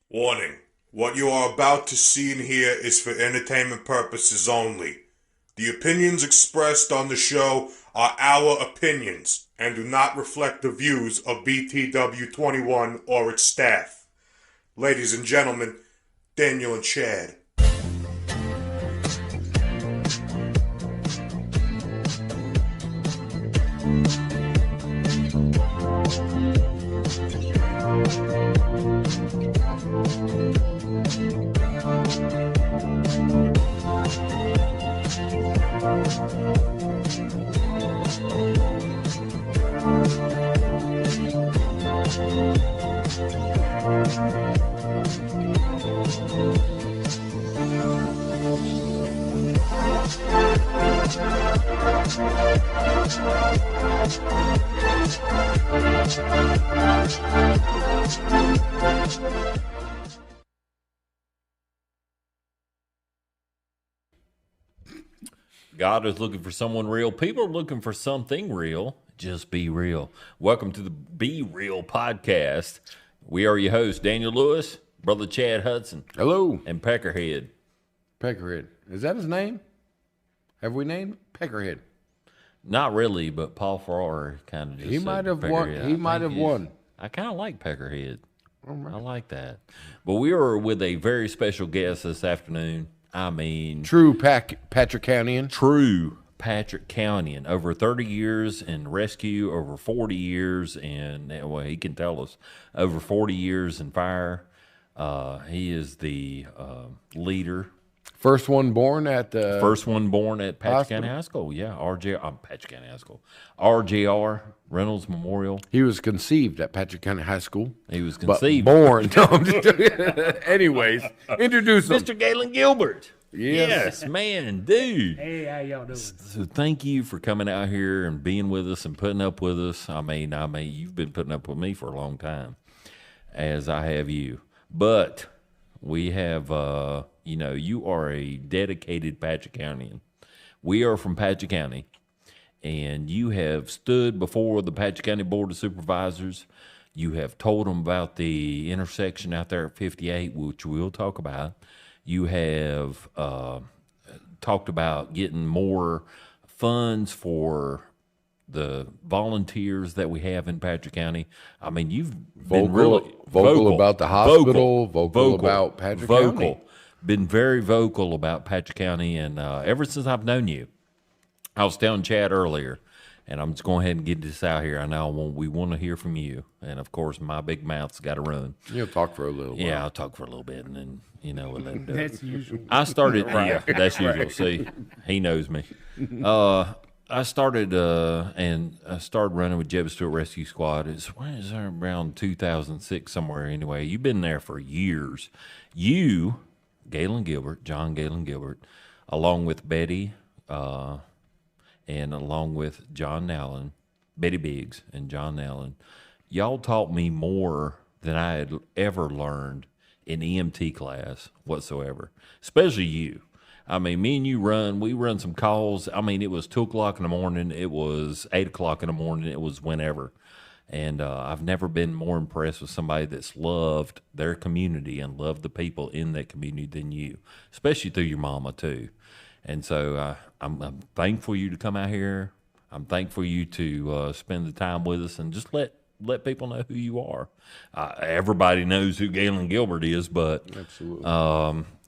Warning. What you are about to see and hear is for entertainment purposes only. The opinions expressed on the show are our opinions and do not reflect the views of BTW21 or its staff. Ladies and gentlemen, Daniel and Chad. God is looking for someone real. People are looking for something real. Just be real. Welcome to the Be Real podcast. We are your hosts, Daniel Lewis, Brother Chad Hudson. Hello. And Peckerhead. Peckerhead. Is that his name? Have we named Peckerhead? Not really, but Paul Farrar kind of just He might have won. He might have won. I kind of like Peckerhead. Right. I like that. But we are with a very special guest this afternoon. I mean, true Patrickanian. True Patrick County. Over 30 years in rescue, over 40 years in, well, he can tell us, over 40 years in fire. He is the leader. First one born at Patrick County High School. Yeah, Patrick County High School. RJR, Reynolds Memorial. He was conceived at Patrick County High School. He was conceived. But born. Anyways, introduce him. Mr. Galen Gilbert. Yes. Yes, man, dude. Hey, how y'all doing? So thank you for coming out here and being with us and putting up with us. I mean, you've been putting up with me for a long time, as I have you. But we have, you are a dedicated Patrick Countian. We are from Patrick County, and you have stood before the Patrick County Board of Supervisors. You have told them about the intersection out there at 58, which we'll talk about. You have talked about getting more funds for the volunteers that we have in Patrick County. I mean, you've been really vocal about the hospital, vocal about Patrick County. Been very vocal about Patrick County, and ever since I've known you, I was telling Chad earlier, and I'm just going ahead and get this out here. I know we want to hear from you, and of course, my big mouth's got to run. You'll talk for a little while. Yeah, I'll talk for a little bit, and then and then That's usual. I started. Yeah, that's usual. See, he knows me. I started running with Jeb Stewart Rescue Squad. When is that, around 2006 somewhere anyway. You've been there for years. You, John Galen Gilbert, along with Betty, and along with John Allen, Betty Biggs and John Allen, y'all taught me more than I had ever learned in EMT class whatsoever, especially you. I mean, me and you we run some calls. I mean, it was 2 o'clock in the morning. It was 8 o'clock in the morning. It was whenever. And I've never been more impressed with somebody that's loved their community and loved the people in that community than you, especially through your mama, too. And so I'm thankful you to come out here. I'm thankful you to spend the time with us and just let people know who you are. Everybody knows who Galen Gilbert is, but absolutely.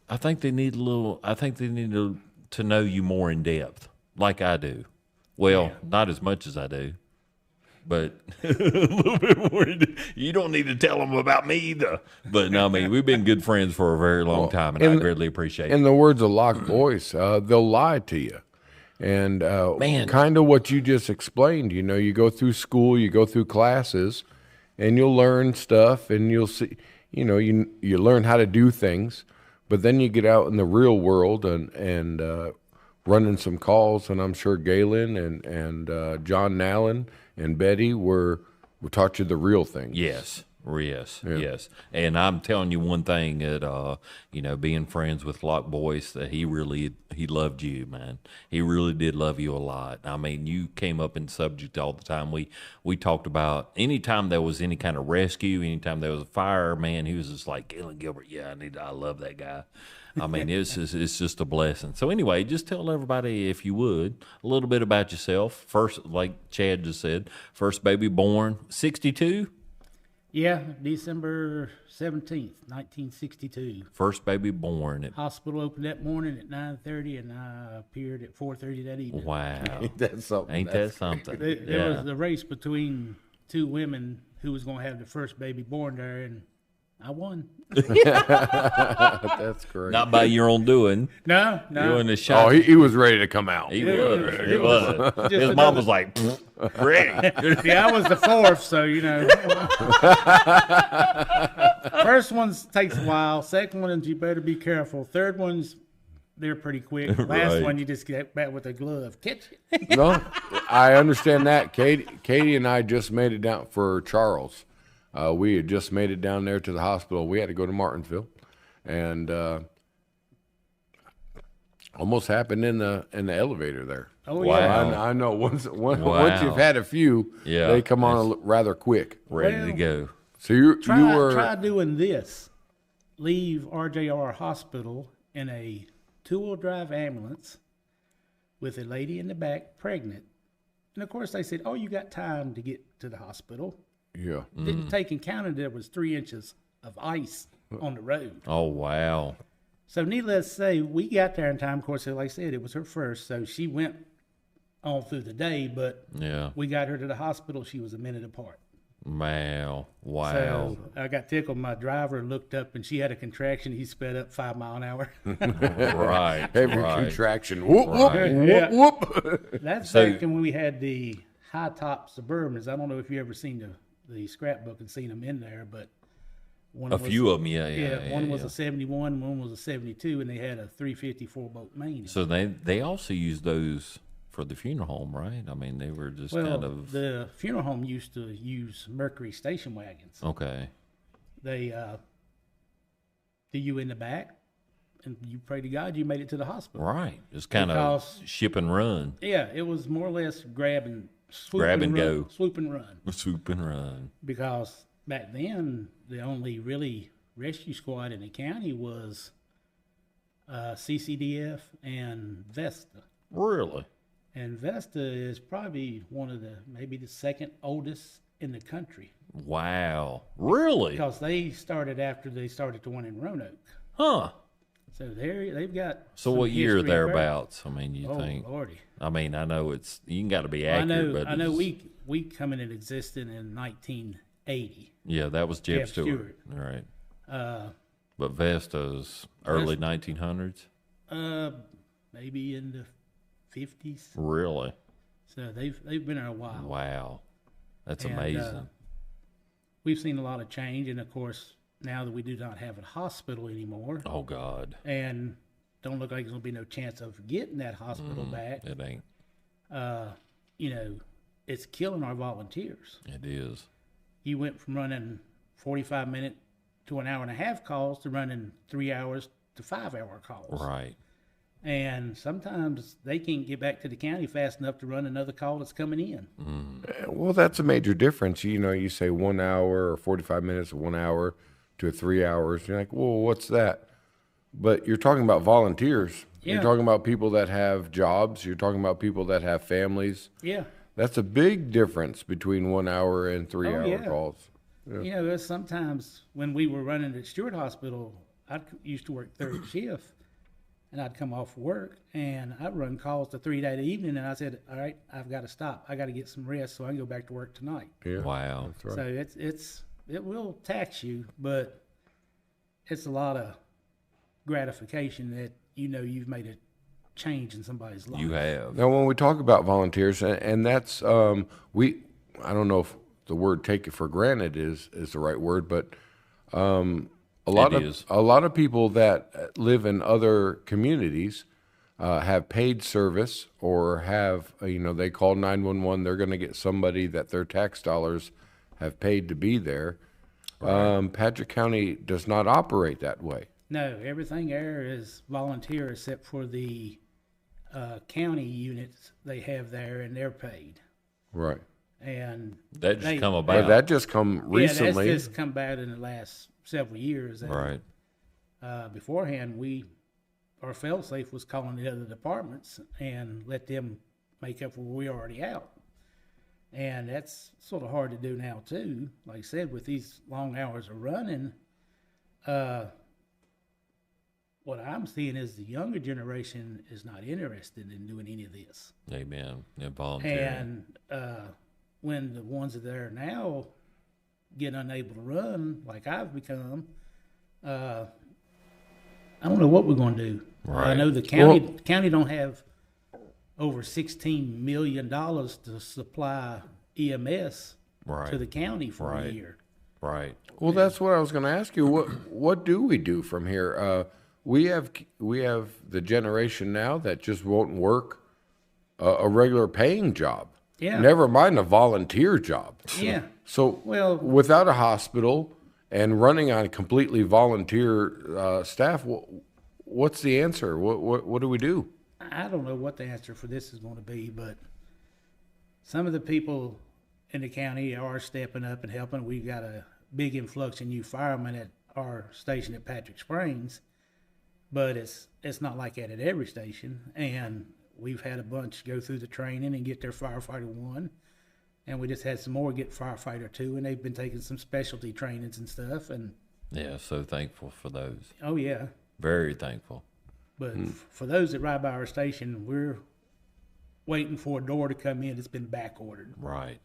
I think they need to know you more in depth, like I do. Well, not as much as I do, but a little bit more. You don't need to tell them about me either. But no, I mean, we've been good friends for a very long time, and I greatly appreciate it. In the words of Locke Boyce, they'll lie to you. And kind of what you just explained, you go through school, you go through classes, and you'll learn stuff, and you'll see, you learn how to do things. But then you get out in the real world and running some calls, and I'm sure Galen and John Allen and Betty were taught you the real things. Yes, Yes, yes. And I'm telling you one thing that, being friends with Lock Boyce, that he loved you, man. He really did love you a lot. I mean, you came up in subject all the time. We talked about anytime there was any kind of rescue, anytime there was a fire, man, he was just like, Galen Gilbert, I love that guy. I mean, it's just a blessing. So anyway, just tell everybody, if you would, a little bit about yourself. First, like Chad just said, first baby born, 62? Yeah, December 17th, 1962. First baby born. Hospital opened that morning at 9:30, and I appeared at 4:30 that evening. Wow. Ain't that something? Ain't that something? There was the race between two women who was going to have the first baby born there, and I won. That's great. Not by your own doing. No. You in the shot. Oh, he was ready to come out. He was. His mom was like, ready. Yeah, I was the fourth, so First one takes a while. Second one, you better be careful. Third one's, they're pretty quick. Last Right. one, you just get back with a glove. Catch it. No, I understand that. Katie and I just made it down for Charles. We had just made it down there to the hospital. We had to go to Martinsville, and almost happened in the elevator there. Oh, Wow. yeah. I know. Once Wow. you've had a few, Yeah, they come on rather quick. Ready to Well, go. So you were Try doing this. Leave RJR Hospital in a two-wheel drive ambulance with a lady in the back pregnant. And of course they said, oh, you got time to get to the hospital. yeah. Didn't take and counted there was 3 inches of ice on the road. Oh, wow. So needless to say, we got there in time. Of course, like I said, it was her first. So she went on through the day, but Yeah. we got her to the hospital. She was a minute apart. Wow. Wow. So I got tickled. My driver looked up and she had a contraction. He sped up 5 miles an hour. Right. Every right. contraction. Whoop, Right. whoop, whoop, whoop. That's So- back when we had the high top Suburbans. I don't know if you ever seen the scrapbook and seen them in there, but one A was, few of them, yeah. one was a 71, one was a 72, and they had a 354 bolt main. So they also use those for the funeral home, right? I mean, they were just Well, kind of the funeral home used to use Mercury station wagons. okay. They do you in the back, and you pray to God you made it to the hospital. Right. Just kind of Because- ship and run, Yeah, it was more or less grab and swoop Grab and run, go. swoop and run. swoop and run. Because back then the only really rescue squad in the county was CCDF and Vesta. Really? And Vesta is probably maybe the second oldest in the country. Wow. Really? Because they started after they started the one in Roanoke. Huh. So they've got. So some what year history there. thereabouts? I mean, you Oh think? Lordy! I mean, I know you got to be I accurate, know. but I know. it's- We come in existed in 1980. Yeah, that was Jeff Jeff Stewart. Stewart. All right. Uh, But Vesta's early 1900s. maybe in the 50s. Really? So they've been there a while. Wow. That's And, amazing. We've seen a lot of change, and of course, now that we do not have a hospital anymore, Oh God. and don't look like there's gonna be no chance of getting that hospital back. It ain't. It's killing our volunteers. It is. You went from running 45-minute to an hour and a half calls to running 3 hours to 5-hour calls. Right. And sometimes they can't get back to the county fast enough to run another call that's coming in. Well, that's a major difference. You say 1 hour or 45 minutes or 1 hour to 3 hours. You're like, well, what's that? But you're talking about volunteers. Yeah. You're talking about people that have jobs. You're talking about people that have families. Yeah. That's a big difference between 1 hour and 3 hour yeah. calls. There's sometimes when we were running at Stewart Hospital, I used to work third shift, and I'd come off work, and I'd run calls to 3 that evening, and I said, all right, I've got to stop. I got to get some rest so I can go back to work tonight. Yeah. Wow. That's right. So it will tax you, but it's a lot of gratification that you've made a change in somebody's life. You have. Now, when we talk about volunteers, and that's I don't know if the word "take it for granted" is the right word, but a lot of people that live in other communities have paid service or have they call 911. They're going to get somebody that their tax dollars have paid to be there. Patrick County does not operate that way. No, everything there is volunteer except for the county units they have there, and they're paid. Right. And That just come But about. that just come recently. Yeah, that's just come about in the last several years. And, Right. Beforehand, our fail-safe was calling the other departments and let them make up where we're already out. And that's sort of hard to do now, too. Like I said, with these long hours of running, what I'm seeing is the younger generation is not interested in doing any of this. Amen. Yeah, volunteering. And when the ones that are now get unable to run, like I've become, I don't know what we're going to do. Right. I know the county don't have over $16 million to supply EMS Right. to the county for a Right. year. Right. Well, that's what I was going to ask you. What do we do from here? We have the generation now that just won't work a regular paying job. Yeah. Never mind a volunteer job. Yeah. So Well- without a hospital and running on completely volunteer staff, what's the answer? What do we do? I don't know what the answer for this is going to be, but some of the people in the county are stepping up and helping. We've got a big influx of new firemen at our station at Patrick Springs, but it's not like that at every station. And we've had a bunch go through the training and get their Firefighter 1, and we just had some more get Firefighter 2, and they've been taking some specialty trainings and stuff. And Yeah, so thankful for those. oh yeah, Very thankful. but for those that ride by our station, we're waiting for a door to come in. It's been back ordered. Right.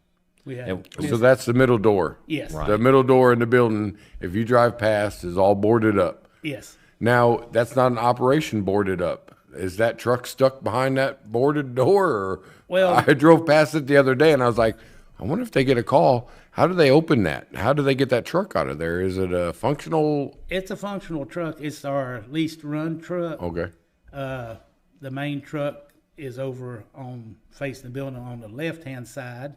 We had And- So that's the middle door. yes, Right. The middle door in the building, if you drive past, is all boarded up. yes. Now, that's not an operation boarded up. Is that truck stuck behind that boarded door? Or Well- I drove past it the other day and I was like, I wonder if they get a call. How do they open that? How do they get that truck out of there? Is it a functional? It's a functional truck. It's our leased run truck. Okay. The main truck is over on facing the building on the left-hand side,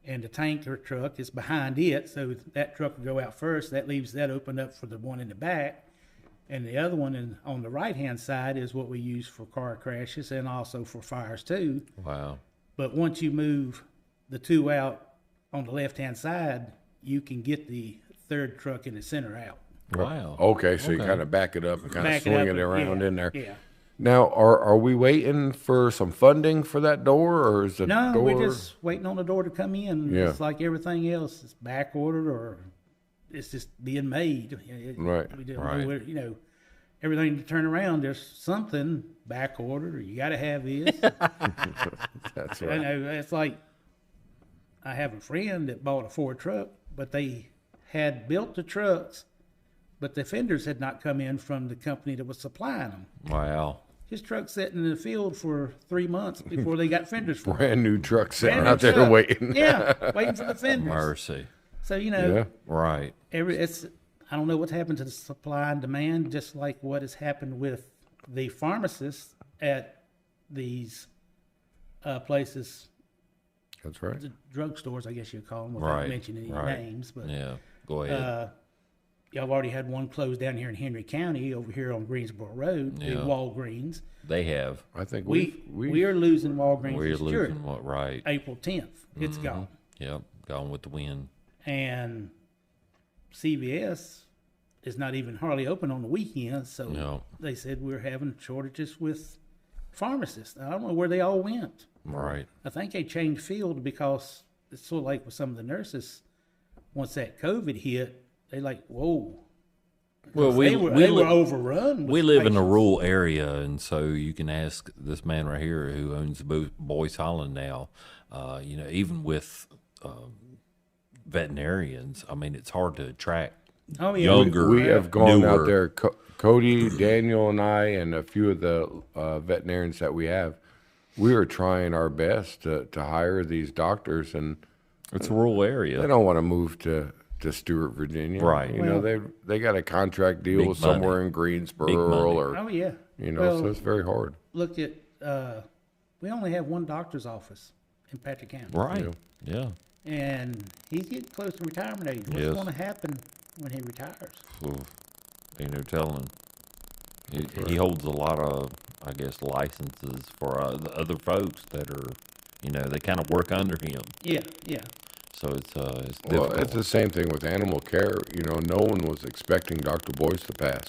and the tanker truck is behind it. So that truck will go out first. That leaves that opened up for the one in the back. And the other one on the right-hand side is what we use for car crashes and also for fires too. Wow. But once you move the two out on the left-hand side, you can get the third truck in the center out. Wow. Okay, so you Okay. kind of back it up and kind of Back swing up it and- around yeah, in there. Yeah. Now, are we waiting for some funding for that door, or is the No, door? we're just waiting on the door to come in. Yeah. It's like everything else. It's back ordered or it's just being made. Right, We don't right. know where, everything to turn around. There's something back ordered or you got to have this. That's I right. know. It's like I have a friend that bought a Ford truck, but they had built the trucks, but the fenders had not come in from the company that was supplying them. Wow. His truck sitting in the field for 3 months before they got fenders for it. Brand new truck sitting Brand out new there truck. waiting. Yeah, waiting for the fenders. Mercy. So Yeah. Right. I don't know what's happened to the supply and demand, just like what has happened with the pharmacists at these places, That's right. the drugstores, I guess you'd call them, without Right. mentioning any Right. names. But Yeah. Go ahead. y'all already had one closed down here in Henry County, over here on Greensboro Road, the Yeah. Walgreens. They have. I think We are losing Walgreens We're this year, losing what? Right. April 10th. It's gone. Yep. Gone with the wind. And CVS is not even hardly open on the weekends, so No. they said we're having shortages with pharmacists. I don't know where they all went. Right. I think they changed field because it's sort of like with some of the nurses. Once that COVID hit, they like, whoa. Well, They were overrun. With We live in a patients. rural area, and so you can ask this man right here who owns Boyce Holland now. Even with veterinarians, I mean, it's hard to attract Oh yeah, younger. We have gone newer. out there. Cody, Daniel, and I, and a few of the veterinarians that we have. We are trying our best to hire these doctors, and It's a rural they area. don't want to move to Stewart, Virginia. Right. You know, they got a contract deal Big with somewhere money. in Greensboro Big money. or Oh yeah. so it's very hard. Look at we only have one doctor's office in Patrick County. Right. Yeah. and he's getting close to retirement age. What's Yes. going to happen when he retires? Ain't no telling. He holds a lot of, I guess, licenses for the other folks that are, they kind of work under him. Yeah. So it's difficult. Well, it's the same thing with animal care. No one was expecting Dr. Boyce to pass.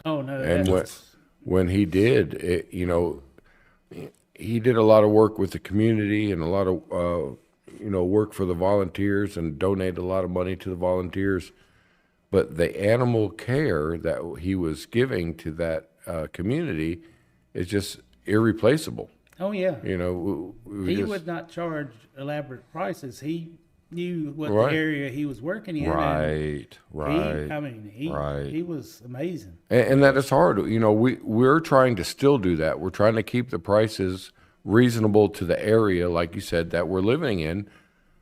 Oh no. And that's- when he did, he did a lot of work with the community and a lot of, work for the volunteers and donated a lot of money to the volunteers. But the animal care that he was giving to that community is just irreplaceable. Oh yeah. We He just- would not charge elaborate prices. He knew what Right. the area he was working in. and Right. He was amazing. And that is hard. We're trying to still do that. We're trying to keep the prices reasonable to the area, like you said, that we're living in.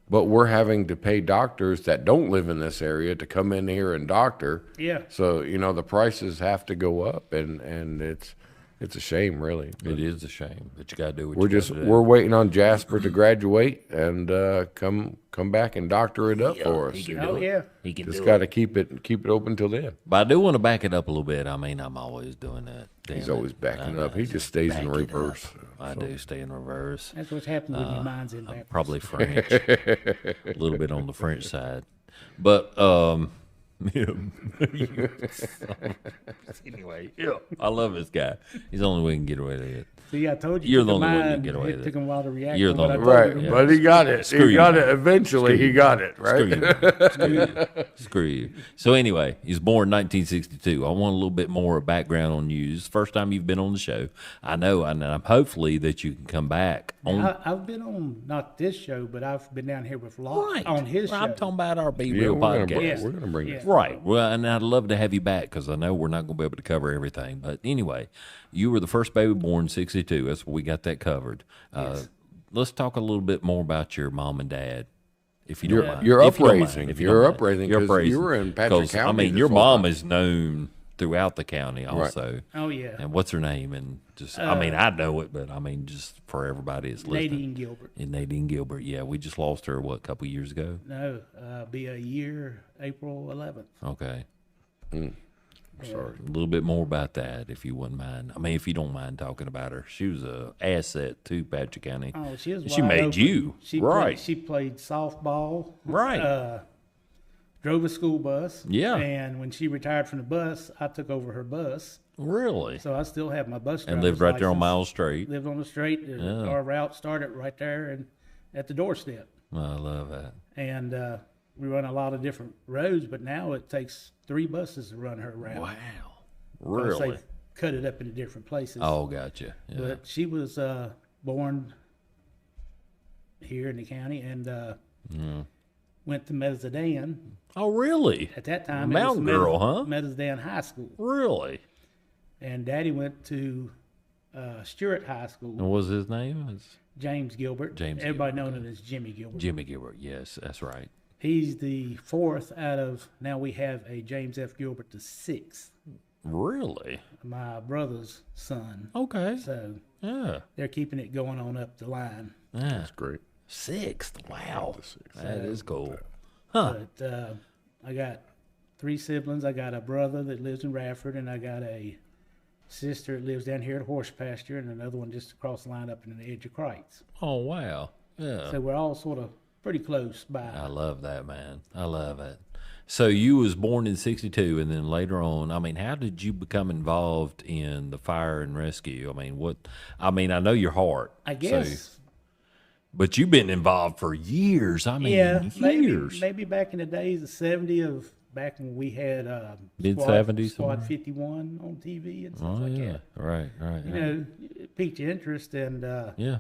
But we're having to pay doctors that don't live in this area to come in here and doctor. Yeah. So, the prices have to go up, and it's a shame, really. It is a shame, but you got to do what We're you got to do. we're waiting on Jasper to graduate and come back and doctor it up for us. Oh yeah. He can Just do got it. to keep it open till then. But I do want to back it up a little bit. I mean, I'm always doing that. He's Damn always it. backing I up. He know. just stays in Back it up. reverse. I do stay in reverse. That's what happens when your mind's in backwards. Probably French. A little bit on the French side. But anyway, I love this guy. He's the only way he can get away with it. See, I told you. You're took the a only one that mind, get away it with took it. him a while to react. You're to the what I only told Right, him. Yeah. but he got it. Screw He you. got it. Eventually, he got it, Screw right? you. Screw you. Screw you. So anyway, he's born in 1962. I want a little bit more background on you. It's the first time you've been on the show. I know, and I'm hopefully that you can come back on. I've been on not this show, but I've been down here with Locke Right. on his show. I'm talking about our Be Yeah, Real we're gonna, podcast. Yes. we're gonna bring Yeah. it. Right. Well, and I'd love to have you back because I know we're not going to be able to cover everything. But anyway, you were the first baby born in 62. That's what we got that covered. Let's talk a little bit more about your mom and dad, if you don't mind. Your If you don't mind, upraising. if you Your don't mind. upraising, Your 'cause upraising. you were in Patrick 'Cause, County I mean, this your whole mom time. is known throughout the county also. Oh yeah. And what's her name? And just, I mean, I know it, but I mean, just for everybody that's listening. Nadine Gilbert. And Nadine Gilbert. Yeah, we just lost her, a couple years ago? No, be a year, April 11th. Okay. Sorry. A little bit more about that, if you wouldn't mind. I mean, if you don't mind talking about her, she was a asset to Patrick County. Oh, she was. She wide made open. you. She Right. She played softball. Right. Drove a school bus. Yeah. And when she retired from the bus, I took over her bus. Really? So I still have my bus. And lived right there on license. Miles Street. Lived on the street. Our route started right there and at the doorstep. I love that. And we run a lot of different roads, but now it takes 3 buses to run her route. Wow. 'Cause Really? they've cut it up into different places. Oh, gotcha. Yeah. But she was born here in the county and went to Medizdan. Oh, really? At that time, Mountain girl, huh? Medizdan High School. Really? And Daddy went to Stewart High School. And what was his name? It's James Gilbert. James Everybody Gilbert, known him as Jimmy Gilbert. Jimmy Gilbert. Yes, that's right. He's the 4th out of, now we have a James F. Gilbert, the 6th, Really? my brother's son. Okay. So Yeah. they're keeping it going on up the line. Yeah. That's great. 6th. Wow. That is cool. But I got 3 siblings. I got a brother that lives in Radford, and I got a sister that lives down here at Horse Pasture, and another one just across the line up in the edge of Crites. Oh, wow. Yeah. So we're all sort of pretty close by. I love that, man. I love it. So you was born in 62, and then later on, I mean, how did you become involved in the fire and rescue? I mean, I know your heart. I guess. But you've been involved for years. I mean, Yeah, years. maybe back in the days of 70 of back when we had Mid-70s Squad somewhere? 51 on TV and stuff Oh, like yeah. that. Right. You know, it piqued your interest, and Yeah.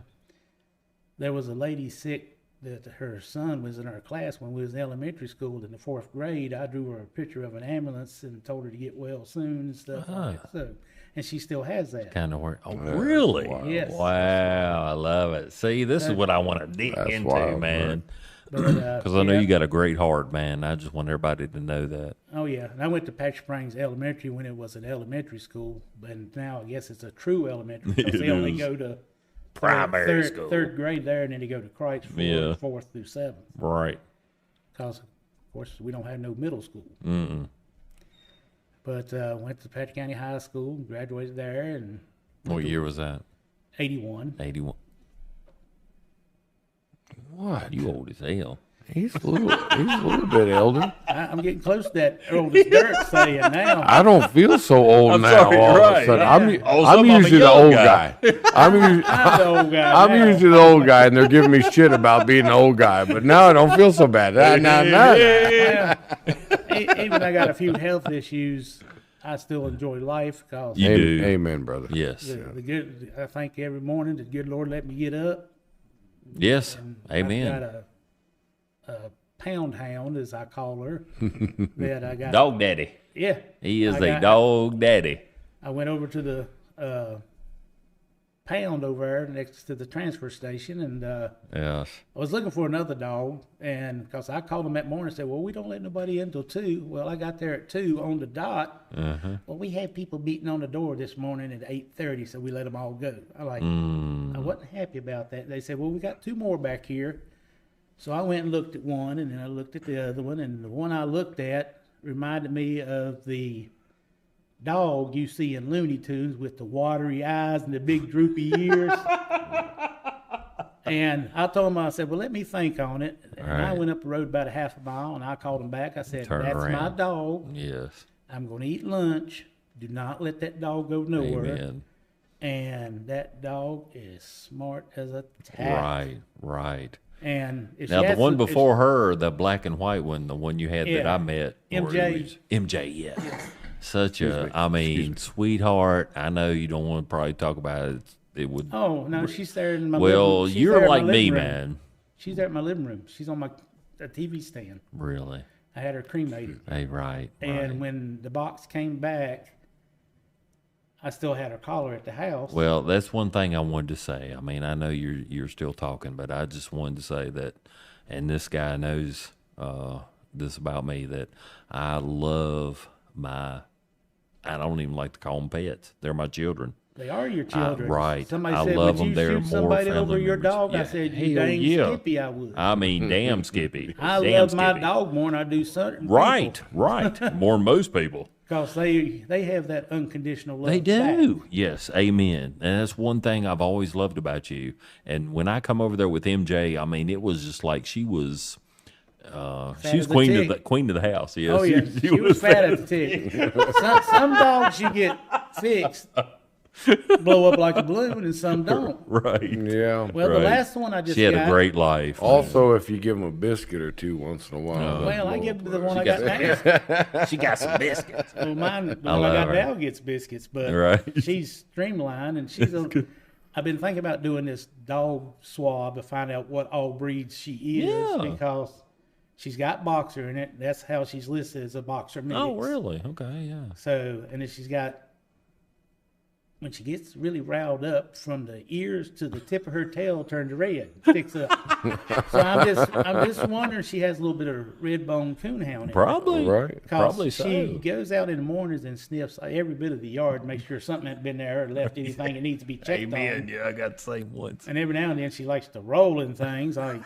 there was a lady sick that her son was in our class when we was in elementary school in the 4th grade. I drew her a picture of an ambulance and told her to get well soon and stuff like that. So, and she still has that. Kind of work. Oh, really? Yes. Wow. I love it. See, this is what I want to dig That's into, wild, man. But, Because I know you got a great heart, man. I just want everybody to know that. Oh yeah, and I went to Patrick Springs Elementary when it was an elementary school, and now I guess it's a true elementary because It they only is. go to primary school. Third grade there, and then he go to Christ for 4th through 7th. Right. Because, of course, we don't have no middle school. But went to Patrick County High School, graduated there, and What year was that? 81. 81. What? You old as hell. He's a little bit elder. I'm getting close to that old as dirt saying now. I don't feel so old now. sorry, All right. of a sudden, Yeah. I'm usually the old guy. I'm I'm the old guy. I'm now. usually the old guy, and they're giving me shit about being the old guy. But now I don't feel so bad. Even I got a few health issues, I still enjoy life because You do. Amen, brother. Yes. the good. I think every morning the good Lord let me get up. Yes. I've Amen. got a pound hound, as I call her, that I got. Dog daddy. Yeah. He is I a got- dog daddy. I went over to the pound over there next to the transfer station, and Yes. I was looking for another dog, and because I called them that morning and said, well, we don't let nobody in until 2. Well, I got there at 2 on the dot. Well, we had people beating on the door this morning at 8:30, so we let them all go. I wasn't happy about that. They said, well, we got 2 more back here. So I went and looked at one, and then I looked at the other one, and the one I looked at reminded me of the dog you see in Looney Tunes with the watery eyes and the big droopy ears. And I told him, I said, well, let me think on it. And I Right. went up the road about a half a mile, and I called him back. I said, Turn that's my around. dog. Yes. I'm going to eat lunch. Do not let that dog go nowhere. Amen. And that dog is smart as a tack. Right. And if Now she the has one some- if before her, the black and white one, the one you had that Yeah. I met, MJ. MJ, yeah. Such a, I mean, sweetheart. I know you don't want to probably talk about it. It would. Oh no, she's there in my Well, living, she's there you're in my like me, living room. man. She's there in my living room. She's on a TV stand. Really. I had her cremated, Hey, right. and when the box came back, I still had her collar at the house. Well, that's one thing I wanted to say. I mean, I know you're still talking, but I just wanted to say that, and this guy knows this about me, that I love my. I don't even like to call them pets. They're my children. They are your children. Right. Somebody I said, love would them. you They're shoot more somebody over family your members. dog? I Yeah, said, you hell dang yeah. Skippy, I would. I mean, damn Skippy. I Damn love my Skippy. dog more than I do certain Right. More than most people. Because they have that unconditional love. They back. do. Yes, amen. And that's one thing I've always loved about you. And when I come over there with MJ, I mean, it was just like she was as a queen of tick. the house. Yes. Oh yeah, she was fat at the tick. Some dogs you get fixed, blow up like a balloon, and some don't. Right. Yeah. Well, the Right. last one I just She had got, a great life. Also, if you give them a biscuit or two once in a while. Well, I give the one I got got now. She got some biscuits. Well, mine, the I one I love got her. now gets biscuits, but Right. she's streamlined, and she's a. I've been thinking about doing this dog swab to find out what all breeds she is Yeah. because she's got boxer in it. That's how she's listed as a boxer mix. Oh, really? Okay, yeah. So, and then she's got, when she gets really riled up, from the ears to the tip of her tail turns red, sticks up. So I'm just wondering, she has a little bit of red bone coonhound in her. Probably. Right. 'Cause Probably she so. goes out in the mornings and sniffs every bit of the yard, make sure something hasn't been there or left anything that needs to be checked Amen. on. Yeah, I got the same ones. And every now and then she likes to roll in things like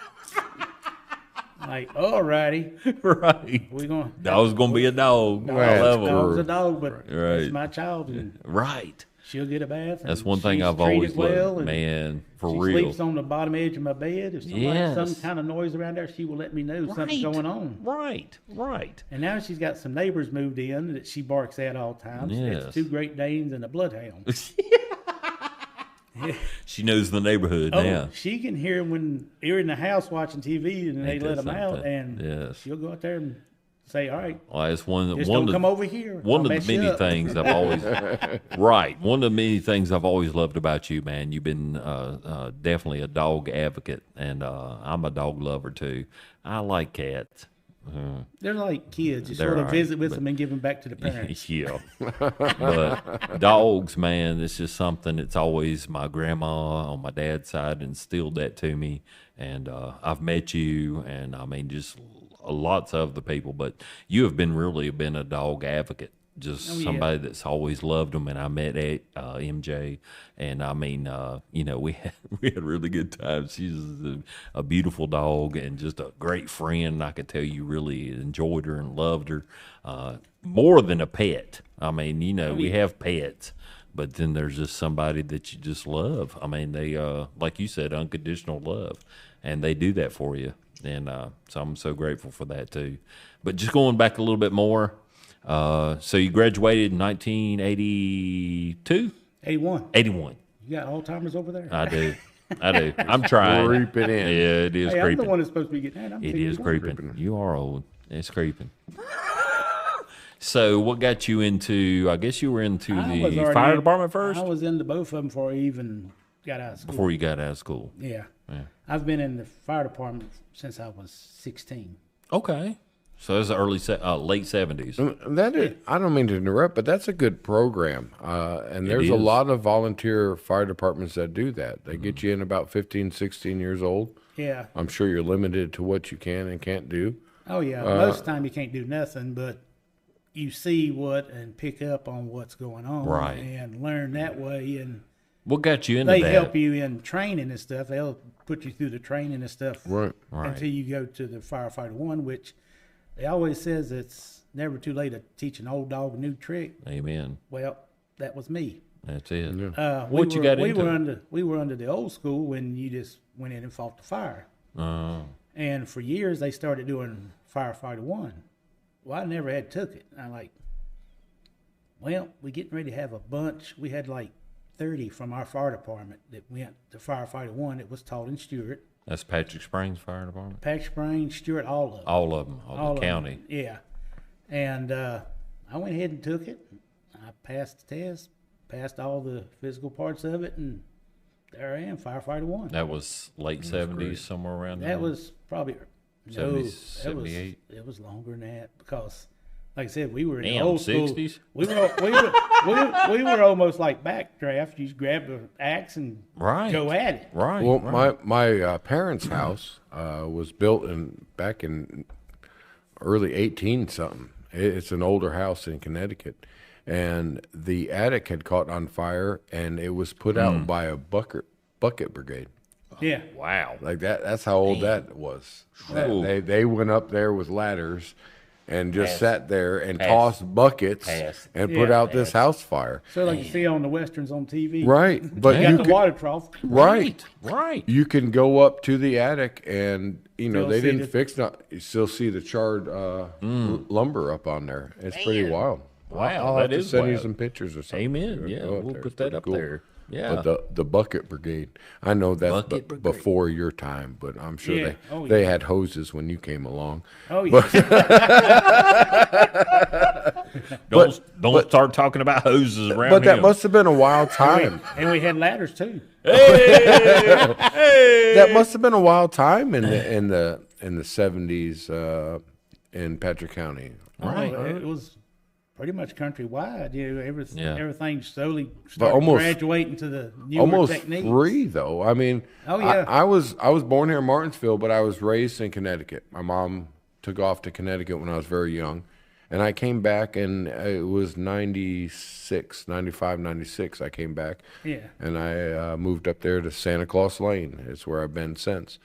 alrighty, Right. we're going. Dog's gonna be a dog. I Right. love 'em. Dog's a dog, but Right. it's my child, and Right. she'll get a bath. That's and one thing she's I've treated always well, loved. and Man, for she real. sleeps on the bottom edge of my bed. If somebody, Yes. some kind of noise around there, she will let me know something's going on. Right. And now she's got some neighbors moved in that she barks at all times. Yes. It's 2 Great Danes and a Bloodhound. She knows the neighborhood now. She can hear when you're in the house watching TV and they Ain't let that them out, something? and Yes. she'll go out there and say, "All right, Well, it's one just one don't of come over here. one I'll of mess the you many up." things I've always right. One of the many things I've always loved about you, man. You've been definitely a dog advocate, and I'm a dog lover too. I like cats. They're like kids. You They're sort of all right, visit with but- them and give them back to the parents. Yeah. But dogs, man, it's just something. It's always my grandma on my dad's side instilled that to me. And I've met you, and I mean, just lots of the people. But you have been a dog advocate. just Oh, yeah. somebody that's always loved them. And I met MJ, and I mean, we had really good times. She's a beautiful dog and just a great friend. I could tell you really enjoyed her and loved her more than a pet. I mean, we have pets, but then there's just somebody that you just love. I mean, they like you said, unconditional love, and they do that for you. And so I'm so grateful for that too. But just going back a little bit more. So you graduated in 1982? 81. 81. You got Alzheimer's over there? I do. I'm trying. Creeping in. Yeah, it is Hey, I'm creeping. the one that's supposed to be getting that. It is creeping. You are old. It's creeping. So what got you into, I guess you were into the fire department first? I was into both of them before I even got out of school. Before you got out of school. Yeah. I've been in the fire department since I was 16. Okay. So it's early, late 70s. I don't mean to interrupt, but that's a good program. And there's a lot of volunteer fire departments that do that. They get you in about 15, 16 years old. Yeah. I'm sure you're limited to what you can and can't do. Oh, yeah. Most of the time you can't do nothing, but you see what and pick up on what's going on. Right. And learn that way. And What got you into they that? help you in training and stuff. They'll put you through the training and stuff Right. until you go to the Firefighter 1, which they always says it's never too late to teach an old dog a new trick. Amen. Well, that was me. That's it. We were under the old school when you just went in and fought the fire. And for years they started doing Firefighter 1. Well, I never had took it. I'm like, well, we getting ready to have a bunch. We had like 30 from our fire department that went to Firefighter 1. It was taught in Stewart. That's Patrick Springs Fire Department? Patrick Springs, Stewart, all of them. All of them. All the county. Yeah. And I went ahead and took it. I passed the test, passed all the physical parts of it, and there I am, Firefighter 1. That was late 70s, somewhere around there? That was probably 70s, 78? It was longer than that because, like I said, we were in the Damn, old 60s? school. We were almost like backdraft. You just grab the axe and go at it. Right. Well, my parents' house was built back in early 18 something. It's an older house in Connecticut, and the attic had caught on fire, and it was put out by a bucket brigade. Yeah. Wow. Like that. That's how old that was. They went up there with ladders and just sat there and tossed buckets and put out this house fire. So like you see on the westerns on TV. Right. But You got the water trough. Right. You You can go up to the attic and, Still they see didn't the- fix it. You still see the charred lumber up on there. It's pretty wild. Wow, I'll that have to is send you wild. some pictures or something. Amen. Yeah, Go up we'll there. put It's that pretty up cool. there. Yeah. But the bucket brigade, I know that's Bucket brigade. before your time, but I'm sure Yeah. they had hoses when you came along. Oh, yeah. Don't start talking about hoses around But that him. must have been a wild time. And we had ladders too. That must have been a wild time in the 70s in Patrick County. Right. It was pretty much countrywide. Everything slowly But started almost- graduating to the newer Almost techniques. free though. I mean, Oh, yeah. I was born here in Martinsville, but I was raised in Connecticut. My mom took off to Connecticut when I was very young, and I came back, and it was 96, 95, 96. I came back, Yeah. and I moved up there to Santa Claus Lane. It's where I've been since.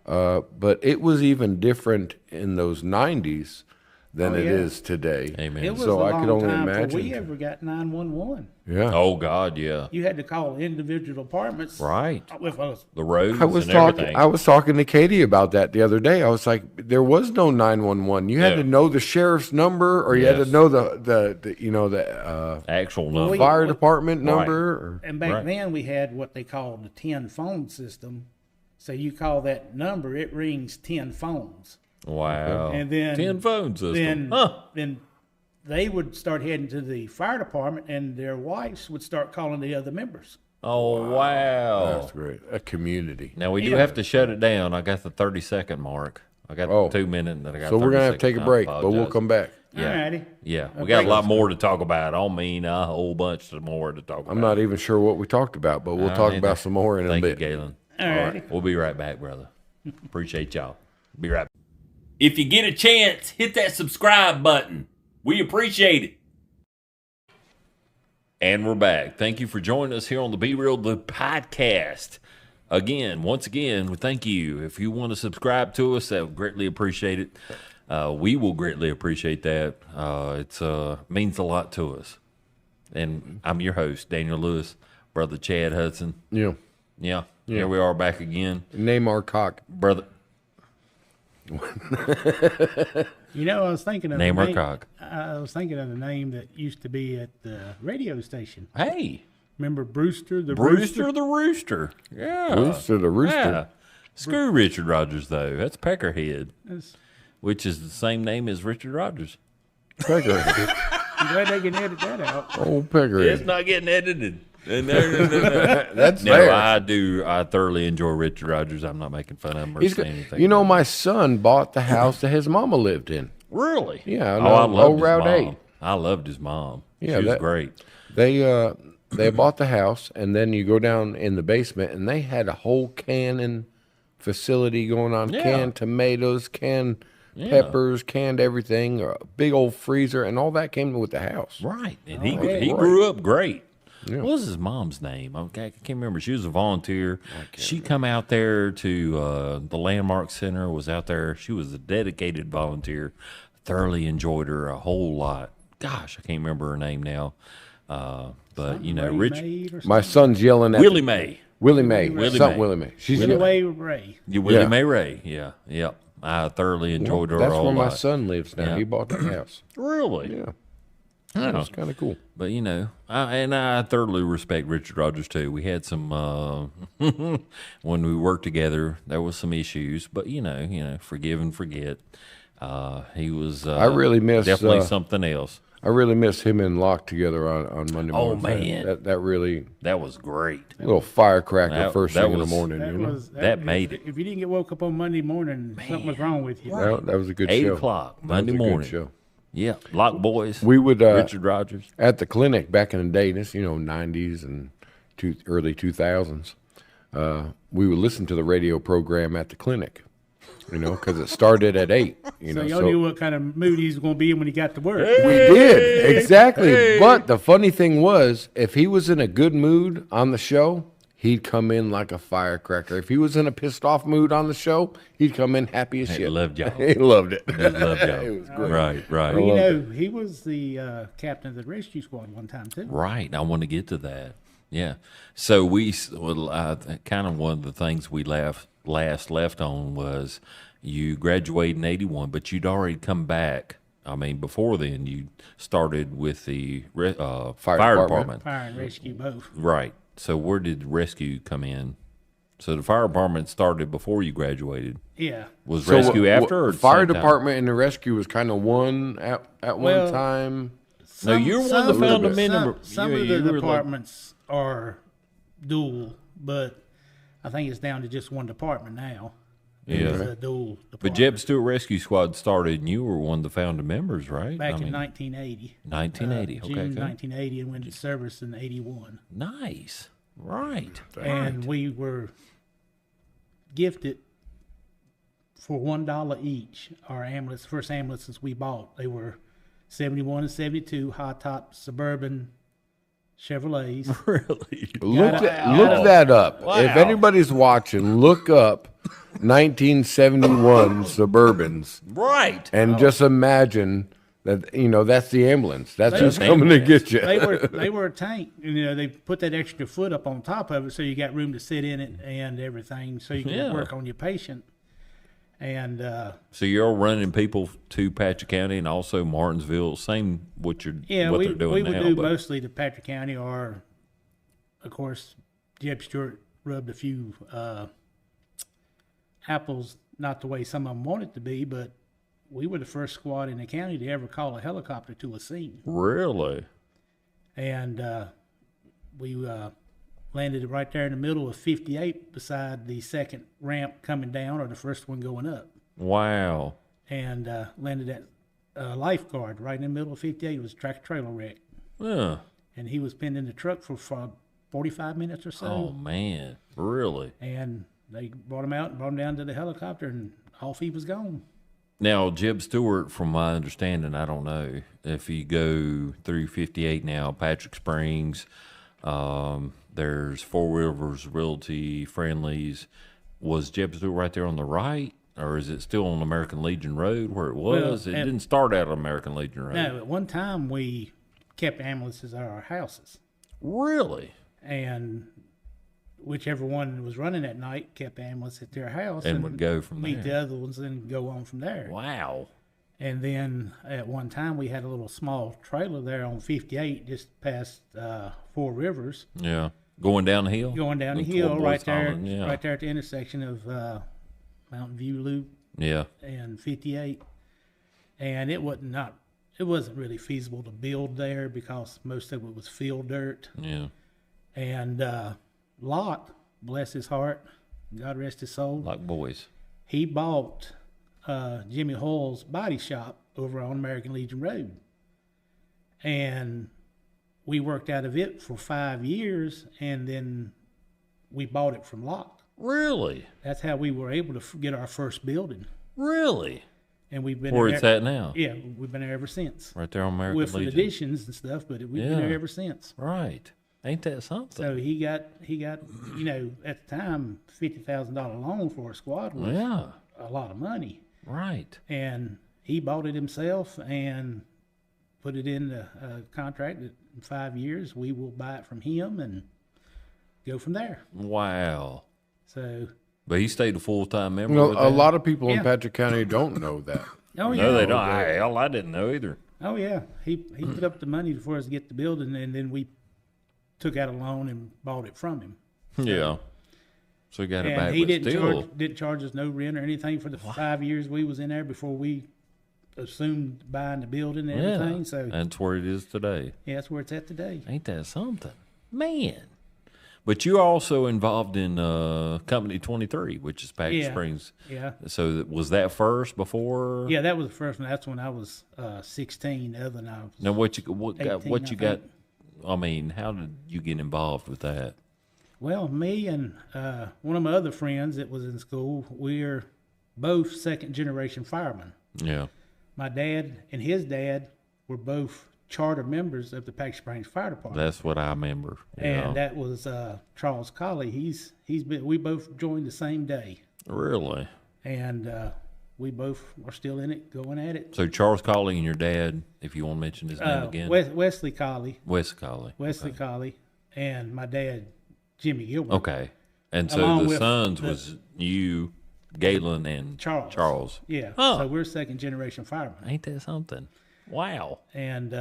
But it was even different in those 90s than it yeah. is today. Amen. It was So a I long could only time before imagine. we ever got 911. Yeah. Oh, God, yeah. You had to call individual departments. Right. With us. The roads I was and talking. everything. I was talking to Katie about that the other day. I was like, there was no 911. You had Yeah. to know the sheriff's number, or you had Yes. to know the Actual number. fire department Right. number. Or, And back Right. then we had what they called the 10 phone system. So you call that number, it rings 10 phones. Wow. And then 10 phone system. Then they would start heading to the fire department, and their wives would start calling the other members. Oh, wow. That's great. A community. Now, we do Yeah. have to shut it down. I got the 30-second mark. I got Oh. 2 minutes, and then I got So we're gonna have to 30 take a seconds. break, I but we'll apologize. come back. Yeah. Alrighty. Yeah, we got a lot more to talk about. I don't mean a whole bunch more to talk about. I'm not even sure what we talked about, but we'll talk about some more in a Thank bit. you, Galen. Alrighty. We'll be right back, brother. Appreciate y'all. Be right back. If you get a chance, hit that subscribe button. We appreciate it. And we're back. Thank you for joining us here on the Be Real the podcast. Once again, we thank you. If you want to subscribe to us, that would greatly appreciate it. We will greatly appreciate that. It means a lot to us. And I'm your host, Daniel Lewis, brother Chad Hudson. Yeah. Here we are back again. Name our cock. Brother. You know, I was thinking of Name the our name, cock. I was thinking of the name that used to be at the radio station. Hey. Remember Brewster the Brewster the Rooster. Yeah. Brewster the Rooster. Yeah. Screw Richard Rogers, though. That's Peckerhead, That's- which is the same name as Richard Rogers. Peckerhead. I'm glad they can edit that out. Old Peckerhead. It's not getting edited. No. That's No, fair. I thoroughly enjoy Richard Rogers. I'm not making fun of him or He's saying good. anything. You know, my son bought the house that his mama lived in. Really? Yeah, I loved his Route mom. 8. I loved his mom. Yeah, she was that- great. They bought the house, and then you go down in the basement, and they had a whole canning facility going on. Yeah. Canned tomatoes, canned peppers, canned everything, a big old freezer, and all that came with the house. Right. And he yeah. grew up great. What was his mom's name? I can't remember. She was a volunteer. She come out there to the Landmark Center, was out there. She was a dedicated volunteer. Thoroughly enjoyed her a whole lot. Gosh, I can't remember her name now. But, you know, Rich. My son's yelling at Willie Mae. Willie Mae. Willie Something Mae. Willie Mae. She's Willie yelling. Ray. Willie Yeah. Mae Ray. Yeah. Yep. I thoroughly enjoyed her a That's whole where my lot. son lives now. Yeah. He bought that house. Really? Yeah. Oh. That's kind of cool. But you know, I thoroughly respect Richard Rogers too. We had some when we worked together. There was some issues, but you know, forgive and forget. He was. I really miss definitely something else. I really miss him and Locke together on Monday Oh, morning. man. that really That was great. little firecracker That- first that thing in was- the morning. You know? That made it. If you didn't get woke up on Monday morning, something was wrong with you. That was a good 8 show. o'clock That Monday was a good morning. show. Yeah, Lock Boys. We would Richard Rogers. at the clinic back in the day, this 90s and early 2000s. We would listen to the radio program at the clinic, because it started at 8. So y'all knew what kind of mood he was going to be in when he got to work. we did exactly. But the funny thing was, if he was in a good mood on the show, he'd come in like a firecracker. If he was in a pissed off mood on the show, he'd come in happy as He shit. loved y'all. He loved it. He loved y'all. It was great. Right. Well, you know, he was the captain of the rescue squad one time, too. Right. I want to get to that. Yeah. So kind of one of the things we last left on was you graduated in 81, but you'd already come back. I mean, before then, you started with the fire department. Fire and rescue both. Right. So where did the rescue come in? So the fire department started before you graduated. Yeah. Was rescue after or the fire same time? department and the rescue was kind of one at Well, one time. No, you're one of the founding member. Some you- of you the were like- departments are dual, but I think it's down to just one department now. It's Yeah. a dual department. But Jeb Stewart Rescue Squad started, and you were one of the founding members, right? Back in 1980. 1980. June Okay. 1980, and went into service in 81. Nice. Right. And we were gifted for $1 each our first ambulances we bought. They were 71 and 72 high top suburban Chevrolets. Really? Look that up. Wow. If anybody's watching, look up 1971 Suburbans Right. and just imagine that that's the ambulance. That's who's That's coming to get you. They were a tank. And, they put that extra foot up on top of it so you got room to sit in it and everything so you can Yeah. work on your patient. And So you're running people to Patrick County and also Martinsville. Same what they're we doing would now. do but mostly to Patrick County, or of course Jeb Stewart rubbed a few apples not the way some of them wanted to be, but we were the first squad in the county to ever call a helicopter to a scene. Really? And we landed right there in the middle of 58 beside the second ramp coming down, or the first one going up. Wow. And landed at lifeguard right in the middle of 58. It was a tractor-trailer wreck. Yeah. And he was pinned in the truck for 45 minutes or so. Oh man. Really? And they brought him out and brought him down to the helicopter, and off he was gone. Now, Jeb Stewart, from my understanding, I don't know if you go through 58 now, Patrick Springs, there's Four Rivers Realty, Friendlies. Was Jeb Stewart right there on the right, or is it still on American Legion Road where it was? Well, it didn't start out on American Legion Road. No, at one time we kept ambulances at our houses, Really? and whichever one was running at night kept ambulance at their house And would go from meet there. the other ones and go on from there. Wow. And then at one time we had a little small trailer there on 58 just past Four Rivers, Yeah. Going down the hill? going down the Toward hill Boys right there, Holland, yeah. right there at the intersection of Mountain View Loop Yeah. and 58. And it wasn't really feasible to build there because most of it was field dirt. Yeah. And Locke, bless his heart, God rest his soul, Like boys. he bought Jimmy Hoyle's body shop over on American Legion Road. And we worked out of it for 5 years, and then we bought it from Locke. Really? That's how we were able to get our first building. Really? And we've been Where there, it's at now? Yeah, we've been there ever since. Right there on American With some Legion. additions and stuff, but we've been Yeah. there ever since. Right. Ain't that something? So he got, at the time, $50,000 loan for a squad was Yeah. a lot of money. Right. And he bought it himself and put it in a contract that in 5 years we will buy it from him and go from there. Wow. So, But he stayed a full-time member. Well, with a that? lot of people in Yeah. Patrick County don't know that. oh yeah, No, they don't. Hell, I didn't know either. oh yeah. He put up the money for us to get the building, and then we took out a loan and bought it from him. Yeah. So he got it back, And he but still. didn't charge us no rent or anything for the 5 years we was in there before we assumed buying the building and everything. Yeah. So That's where it is today. yeah, that's where it's at today. Ain't that something? Man. But you're also involved in Company 23, which is Patrick Yeah. Springs. Yeah. So was that first before? Yeah, that was the first one. That's when I was 16. The other than I was Now what you 18, got? think. I mean, how did you get involved with that? Well, me and one of my other friends that was in school, we're both second-generation firemen. Yeah. My dad and his dad were both charter members of the Patrick Springs Fire Department. That's what I remember. Yeah. And that was Charles Colley. We both joined the same day. Really? And we both are still in it, going at it. So Charles Colley and your dad, if you want to mention his name again. Wesley Colley. Wes Colley. Wesley Colley. And my dad, Jimmy Gilbert. Okay. And so Along the with sons the- was you, Galen, and Charles. Yeah. Huh. So we're second-generation firemen. Ain't that something? Wow. And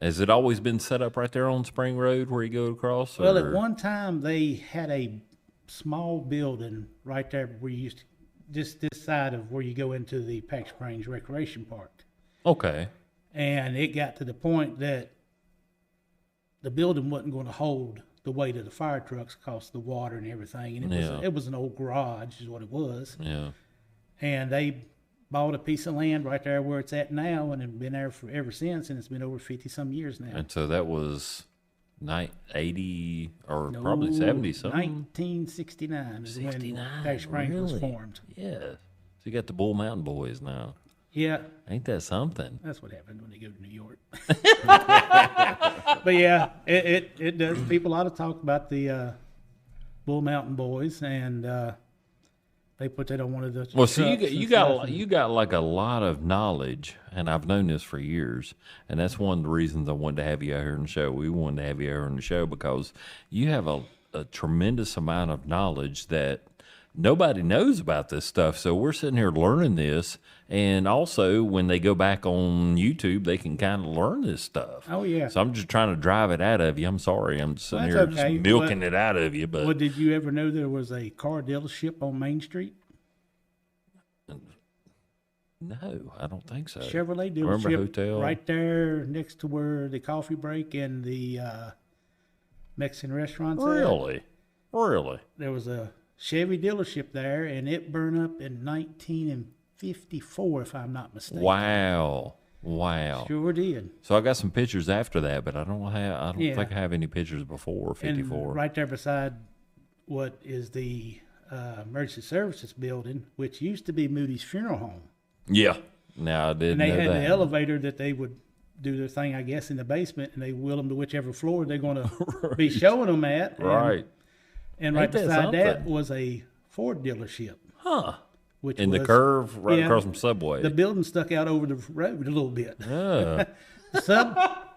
Has it always been set up right there on Spring Road where you go across? well, or- at one time they had a small building right there where you used to, just this side of where you go into the Patrick Springs Recreation Park. Okay. And it got to the point that the building wasn't going to hold the weight of the fire trucks, cost the water and everything. And Yeah. it was an old garage, is what it was. Yeah. And they bought a piece of land right there where it's at now, and it's been there ever since. And it's been over 50-some years now. And so that was 80 or probably 70 something. 1969 is when 69. Patrick Springs was Really? formed. Yeah. So you got the Bull Mountain Boys now. Yeah, Ain't that something? that's what happens when they go to New York. But yeah, it does. People ought to talk about the Bull Mountain Boys, and they put that on one of the. Well, so trucks you and got stuff, and- you got like a lot of knowledge, and I've known this for years, and that's one of the reasons I wanted to have you out here on the show. We wanted to have you out here on the show because you have a tremendous amount of knowledge that nobody knows about this stuff. So we're sitting here learning this, and also when they go back on YouTube, they can kind of learn this stuff. Oh yeah. So I'm just trying to drive it out of you. I'm sorry, I'm just sitting Well, here that's okay. just milking it out of you, but Well, did you ever know there was a car dealership on Main Street? no, I don't think so. Chevrolet Remember dealership Hotel? right there next to where the coffee break and the Mexican restaurants. Really? Really? There was a Chevy dealership there, and it burned up in 1954, if I'm not mistaken. Wow. Wow. Sure did. So I got some pictures after that, but I don't Yeah. think I have any pictures before 54. And right there beside what is the emergency services building, which used to be Moody's Funeral Home. Yeah. Now I didn't And they know had that. the elevator that they would do their thing, I guess, in the basement, and they wheel them to whichever floor they're going to be showing them at. Right. And right Ain't that beside that something? was a Ford dealership. Huh. Which In the was- curve right yeah, across from Subway. The building stuck out over the road a little bit. Oh,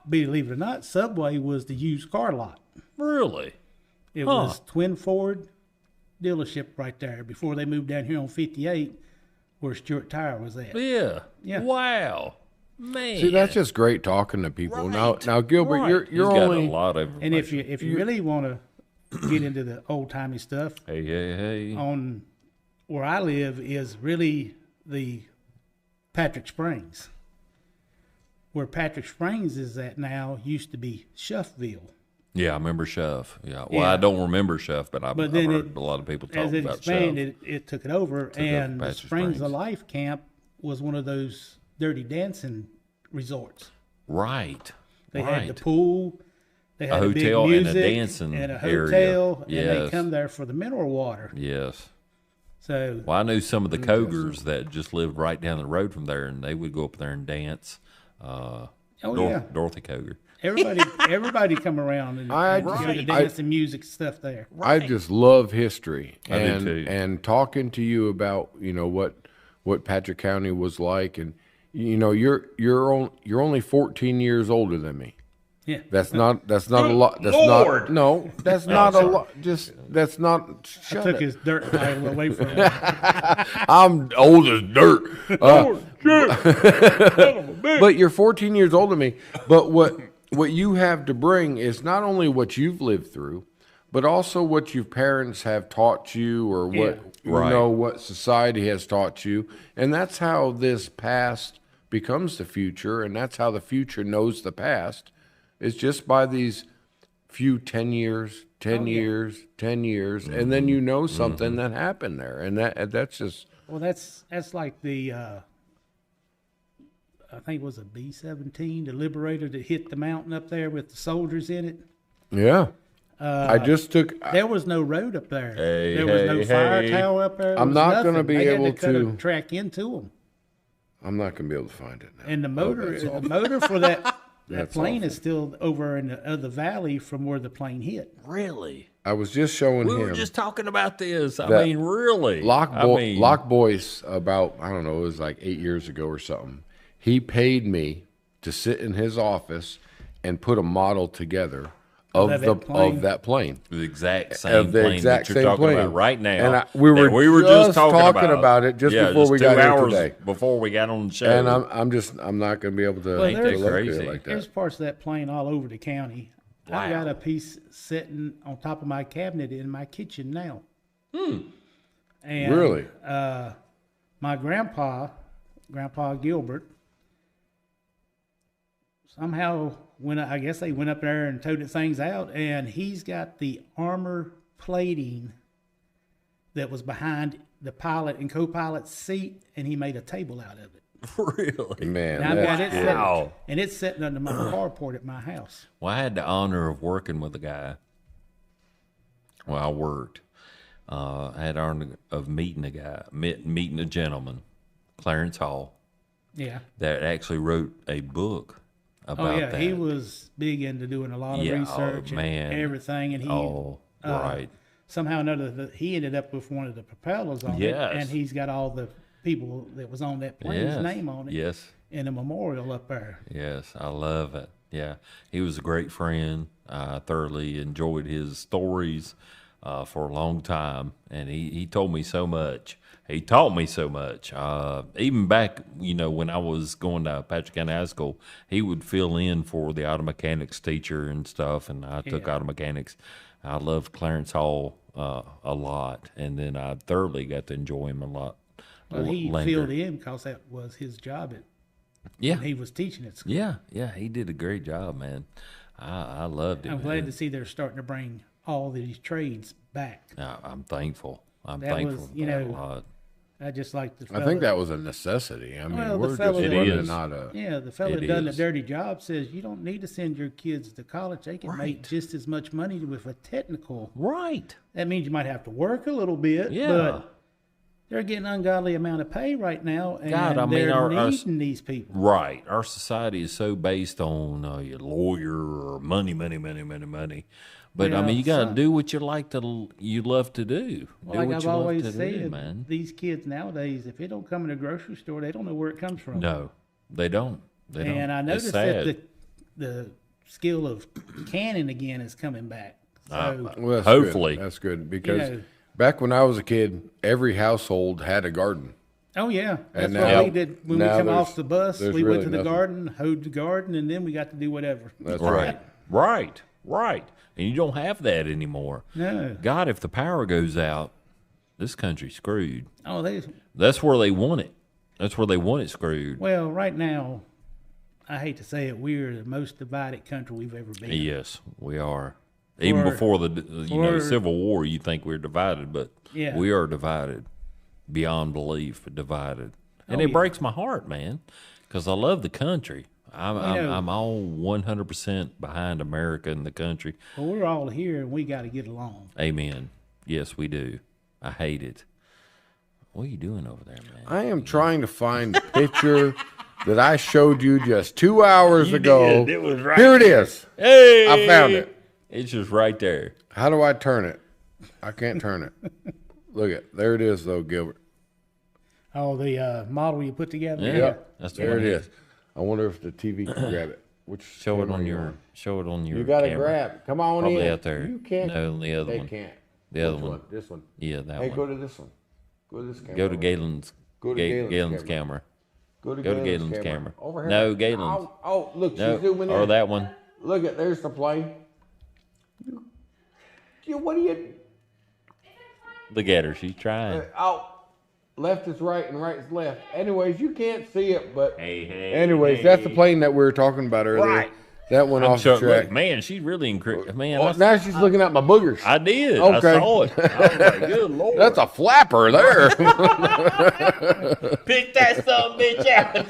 Believe it or not, Subway was the used car lot. really? It was Twin Ford dealership right there before they moved down here on 58 where Stewart Tire was at. Yeah. Yeah. Wow. Man. See, that's just great talking to people. Right. Now, Gilbert, Right. you're He's got only a lot of And if you really want to get into the old timey stuff, hey. on where I live is really the Patrick Springs. Where Patrick Springs is at now used to be Shuffville. Yeah, I remember Shuff. Yeah. Well, Yeah. I don't remember Shuff, but I've then heard a lot of people talk As it about expanded, it took it over, and the Patrick Springs Springs. of Life camp was one of those dirty dancing resorts. Right. They right. had the pool, they had A big hotel and a music, dancing and a area. hotel, and Yes. they come there for the mineral water. Yes. So Well, I knew some of the Cogers that just lived right down the road from there, and they would go up there and dance. yeah. Dorothy Coger. everybody come around and, I- and go to Right. dance and music stuff there. I just love history, I do and too. and talking to you about what Patrick County was like, and you're only 14 years older than me. Yeah. That's not a lot. That's Lord! not no. That's not a lot. Just that's not. I Shut took it. his dirt pile away from him. I'm old as dirt. But you're 14 years older than me. But what you have to bring is not only what you've lived through, but also what your parents have taught you, or what Right. what society has taught you, and that's how this past becomes the future, and that's how the future knows the past. It's just by these few 10 years, 10 years, 10 years, and then you know something that happened there, and that's just. Well, that's like the I think it was a B-17, the Liberator that hit the mountain up there with the soldiers in it. Yeah. I just took. There was no road up there. Hey, there was no hey, fire hey. tower up there. There I'm was not nothing. gonna be They able had to cut to- a track into them. I'm not going to be able to find it now. And the motor, that's the awful. motor for that That's plane awful. is still over in the valley from where the plane hit. Really? I was just showing We him were just talking about this. I That mean, really? Lock I mean, Boyce about, I don't know, it was like 8 years ago or something. He paid me to sit in his office and put a model together of that plane. the exact same Of the plane exact that you're same talking plane. about right now. And we were that just talking about it just before we 2 got here hours today. Before we got on the show. And I'm not going to be able to Well, there's- look at crazy. it like There's that. parts of that plane all over the county. I got a piece sitting on top of my cabinet in my kitchen now. And, Really? My Grandpa Gilbert, somehow I guess they went up there and toted things out, and he's got the armor plating that was behind the pilot and co-pilot's seat, and he made a table out of it. really? Man, And I've got that's- it sitting, Wow. and it's sitting under my carport at my house. Well, I had the honor of working with a guy. Well, I worked. I had the honor of meeting a guy, meeting a gentleman, Clarence Hall, Yeah. that actually wrote a book about Oh yeah, that. he was big into doing a lot of Yeah, oh, research man. and everything, and he right. somehow or another he ended up with one of the propellers on Yes. it, and he's got all the people that was on that plane's Yes. name on it Yes. in a memorial up there. Yes, I love it. Yeah, he was a great friend. I thoroughly enjoyed his stories for a long time, and he told me so much. He taught me so much. Even back, when I was going to Patrick County High School, he would fill in for the auto mechanics teacher and stuff, and I took auto mechanics. I loved Clarence Hall a lot, and then I thoroughly got to enjoy him a lot. Well, he later. filled in because that was his job. Yeah, He was teaching at school. yeah, he did a great job, man. I loved it. I'm glad man. to see they're starting to bring all these trades back. I'm thankful. I'm That thankful was, for that a lot. I just like the I think that was a necessity. I mean, Well, the we're just fellow that- running It is. out of. Yeah, the fellow It that done the is. dirty job says you don't need to send your kids to college. They can Right. make just as much money with a technical. Right. That means you might have to work a little bit, Yeah. but they're getting ungodly amount of pay right now, and God, I mean, they're our- needing these people. Right. Our society is so based on your lawyer or money. But I Yeah, mean, you got to some- do what you love to do. Well, do like what I've you love always to said, do, man. these kids nowadays, if it don't come in a grocery store, they don't know where it comes from. No, they don't. They don't. And I It's noticed sad. that the skill of canning again is coming back. So, Well, that's Hopefully. good. That's good because know. back when I was a kid, every household had a garden. oh yeah, that's And what now- we did when we now come there's- off the bus. there's We went really to the nothing. garden, hoed the garden, and then we got to do whatever. That's Right. And you don't have that anymore. No. God, if the power goes out, this country's screwed. Oh, That's where they want it. That's where they want it screwed. well, right now, I hate to say it, we're the most divided country we've ever been. Yes, we are. Even Or- before the or- Civil War, you think we're divided, but Yeah. we are divided beyond belief. Divided, and Oh, it yeah. breaks my heart, man, because I love the country. know- I'm all 100% behind America and the country. But we're all here, and we got to get along. Amen. Yes, we do. I hate it. What are you doing over there, man? I am trying to find the picture that I showed you just 2 hours ago. did. It was right Here it is. Hey, I found it. It's just right there. How do I turn it? I can't turn it. Look at there it is though, Gilbert. Oh, the model you put together? Yeah. Yep. That's the There one. it is. I wonder if the TV can grab it. Which Show it camera on you your. on? Show it on your. You gotta camera. grab. Come on Probably in. out there. You can't. No, the other they one. can't. The other Which one. This one. Yeah, that Hey, one. go to this one. Go to this camera. Go to Galen's. Go to Galen's Galen's camera. camera. Go to Galen's camera. Over here. No, Galen's. Oh, look, No, she's zooming in. or that one. Look at there's the plane. What are you? Look at her. She's trying. Oh, left is right and right is left. Anyways, you can't see it, but Hey. anyways, that's the plane that we were talking about earlier. Right. That went I'm off sure, the track. look, man, she really man. Oh, I, now she's looking at my boogers. I did. Okay. I saw it. I was like, good Lord. That's a flapper there. Pick that son bitch out.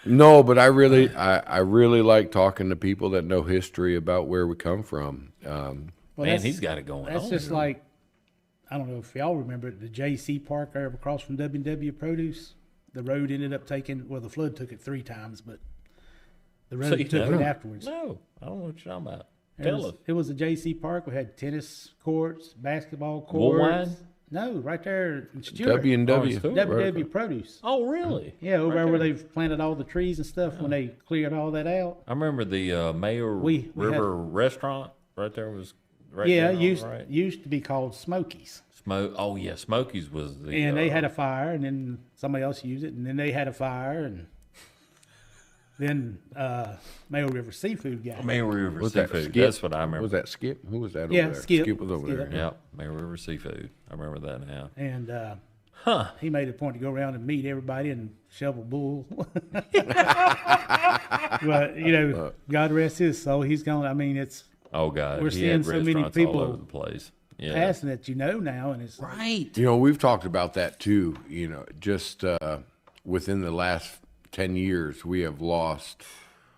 No, but I really like talking to people that know history about where we come from. Well, Man, that's- he's got it going That's on. just like, I don't know if y'all remember it, the J.C. Park there across from W&W Produce. The road ended up taking, well, the flood took it 3 times, but the road See, took no. it afterwards. No, I don't know what you're talking about. It Tell was, us. it was a J.C. Park. We had tennis courts, basketball Woolwine? courts. No, right there in Stewart. W&W. Oh, it's W&W Produce. Oh, really? Yeah, over there Right where there. they've planted all the trees and stuff when they cleared all that out. I remember the Mayor We River restaurant right there was right Yeah, there. it Right. used to be called Smokies. Oh yeah, Smokies was the. And they had a fire, and then somebody else used it, and then they had a fire, and then Mayo River Seafood guy. Mayor River Was that Seafood. Skip? That's what I remember. Was that Skip? Who was that over Yeah, there? Skip. was over Skip. there. Yep, Mayor River Seafood. I remember that now. And he made a point to go around and meet everybody and shovel bull. But, you know, God rest his soul. He's gone. I mean, it's Oh God, We're he seeing had so many restaurants people all over the place. Yeah, passing that you know now, and it's right. You know, we've talked about that too. You know, just within the last 10 years, we have lost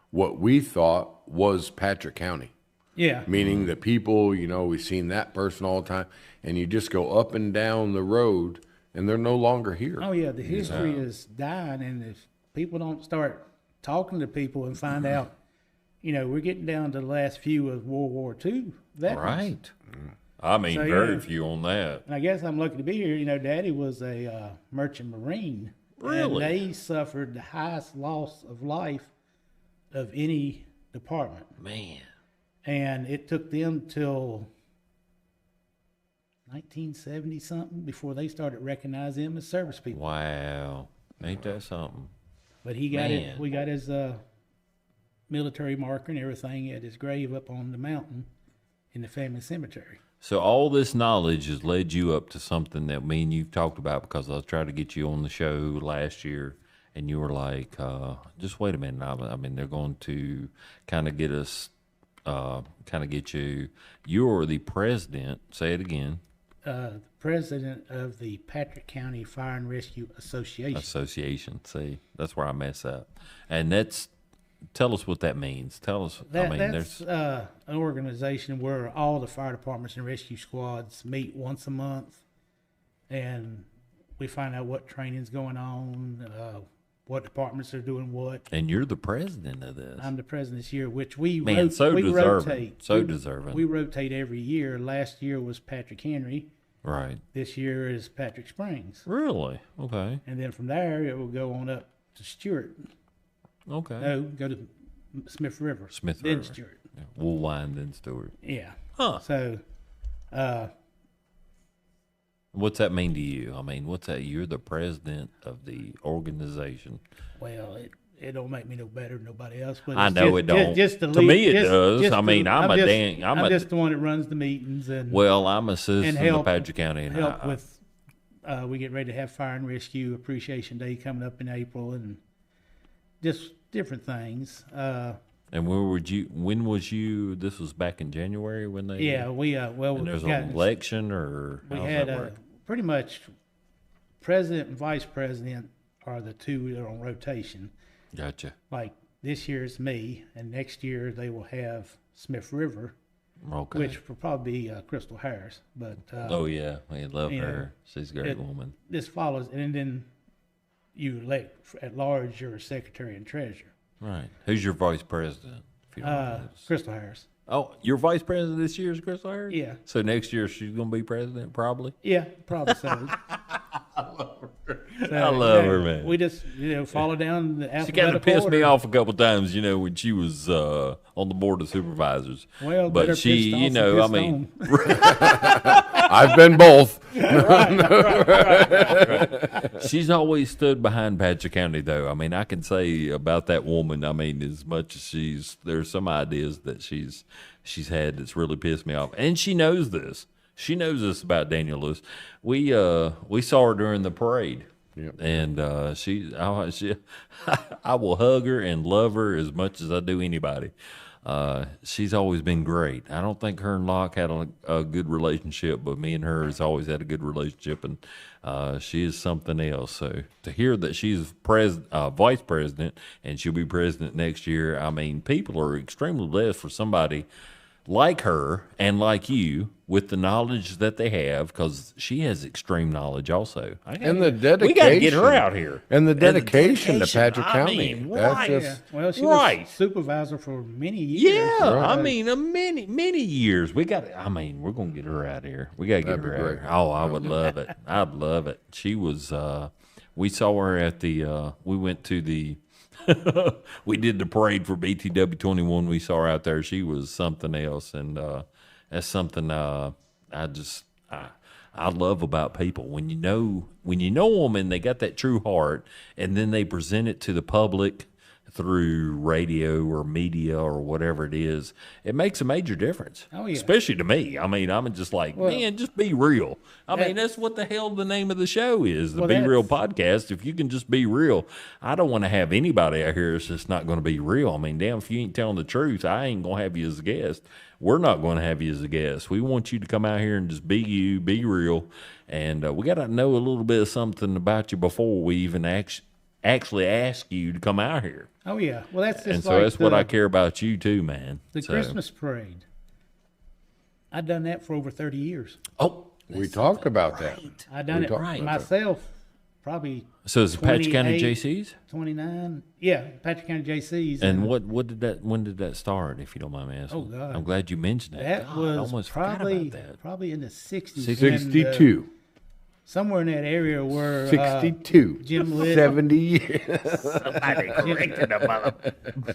what we thought was Patrick County. yeah. Meaning the people, you know, we've seen that person all the time, and you just go up and down the road, and they're no longer here. Oh yeah, the history is dying, and if people don't start talking to people and find out, you know, we're getting down to the last few of World War II veterans. Right. I mean, So, very yeah. few on that. And I guess I'm lucky to be here. You know, Daddy was a merchant marine. Really? And they suffered the highest loss of life of any department. Man. And it took them till 1970 something before they started recognizing them as service people. Wow. Ain't that something? But he got Man. it. We got his military marker and everything at his grave up on the mountain in the family cemetery. So all this knowledge has led you up to something that me and you've talked about, because I was trying to get you on the show last year, and you were like, just wait a minute. I mean, they're going to kind of get us kind of get you. You're the president. Say it again. President of the Patrick County Fire and Rescue Association. See, that's where I mess up. And tell us what that means. Tell us. That's an organization where all the fire departments and rescue squads meet once a month, and we find out what training's going on, what departments are doing what. And you're the president of this. I'm the president this year, which we deserving. rotate. So deserving. We rotate every year. Last year was Patrick Henry. Right. This year is Patrick Springs. Really? Okay. And then from there, it will go on up to Stewart. Okay. No, go to Smith River. Then Stewart. Yeah. Woolwine, then Stewart. Yeah. Huh. So, what's that mean to you? I mean, what's that? You're the president of the organization. Well, it don't make me no better than nobody else. But I know it don't. To me, it does. I mean, I'm just the one that runs the meetings and. Well, I'm a citizen of Patrick County and help with. We get ready to have Fire and Rescue Appreciation Day coming up in April and just different things. And when was you? This was back in January when they. Yeah, And there's an election, or we had pretty much president and vice president are the two that are on rotation. Gotcha. Like this year it's me, and next year they will have Smith River, okay, which will probably be Crystal Harris. But oh yeah, we love her. She's a great woman. This follows, and then you elect at large your secretary and treasurer. Right. Who's your vice president? If you don't know? Crystal Harris. Oh, your vice president this year is Crystal Harris? Yeah. So next year she's going to be president, probably? Yeah, probably so. I love her, man. We just, follow down the alphabetical She kind of pissed order. me off a couple times, when she was on the board of supervisors. Well, but she, I've been both. right. She's always stood behind Patrick County, though. I mean, I can say about that woman, as much as there's some ideas that she's had that's really pissed me off. And she knows this. She knows this about Daniel Lewis. We saw her during the parade. Yep. And I will hug her and love her as much as I do anybody. She's always been great. I don't think her and Locke had a good relationship, but me and her has always had a good relationship, and she is something else. So to hear that she's vice president and she'll be president next year, people are extremely blessed for somebody like her and like you with the knowledge that they have, because she has extreme knowledge also. And the dedication. We got to get her out here. And the dedication to Patrick County. Right. Well, she was supervisor for many years. Yeah, right. Many years. We got. we're gonna get her out here. We got to get her out here. Oh, I would love it. I'd love it. She was. We saw her at the. We went to the. We did the parade for BTW 21. We saw her out there. She was something else, and that's something I love about people. When you know them and they got that true heart, and then they present it to the public through radio or media or whatever it is, it makes a major difference. Oh, yeah. Especially to me. I'm just like, man, just be real. That's what the hell the name of the show is, the Be Real Podcast. If you can just be real. I don't want to have anybody out here that's just not going to be real. Damn, if you ain't telling the truth, I ain't going to have you as a guest. We're not going to have you as a guest. We want you to come out here and just be you, be real. And we got to know a little bit of something about you before we even actually ask you to come out here. Oh yeah, well that's just and so that's what I care about you too, man. The Christmas parade. I've done that for over 30 years. Oh, we talked about that. I done it myself, probably. So it's Patrick County JCs? 29. Yeah, Patrick County JCs. And when did that start, if you don't mind me asking? Oh God, I'm glad you mentioned that. That was I almost probably forgot about that. Probably in the 60s. 62. Somewhere in that area where 62. Jim Litt, 70 years. Somebody corrected them, mother.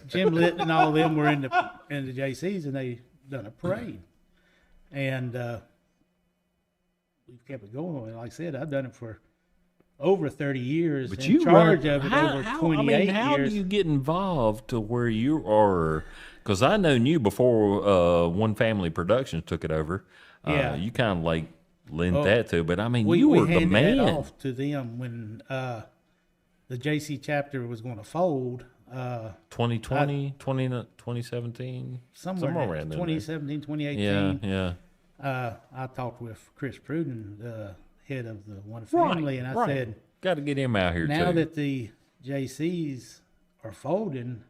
Jim Litt and all of them were in the JCs, and they done a parade, and we've kept it going. Like I said, I've done it for over 30 years. But in charge of it over 28 how years. do you get involved to where you are? Because I known you before One Family Productions took it over. Yeah. You kind of like lent that to, but we you were the handed man. that off to them when the JC chapter was going to fold. 2020, 2017, somewhere around there. 2017, 2018. Yeah. I talked with Chris Pruden, the head of the One Family, and I said, got to get him out here now too. that the JCs are folding,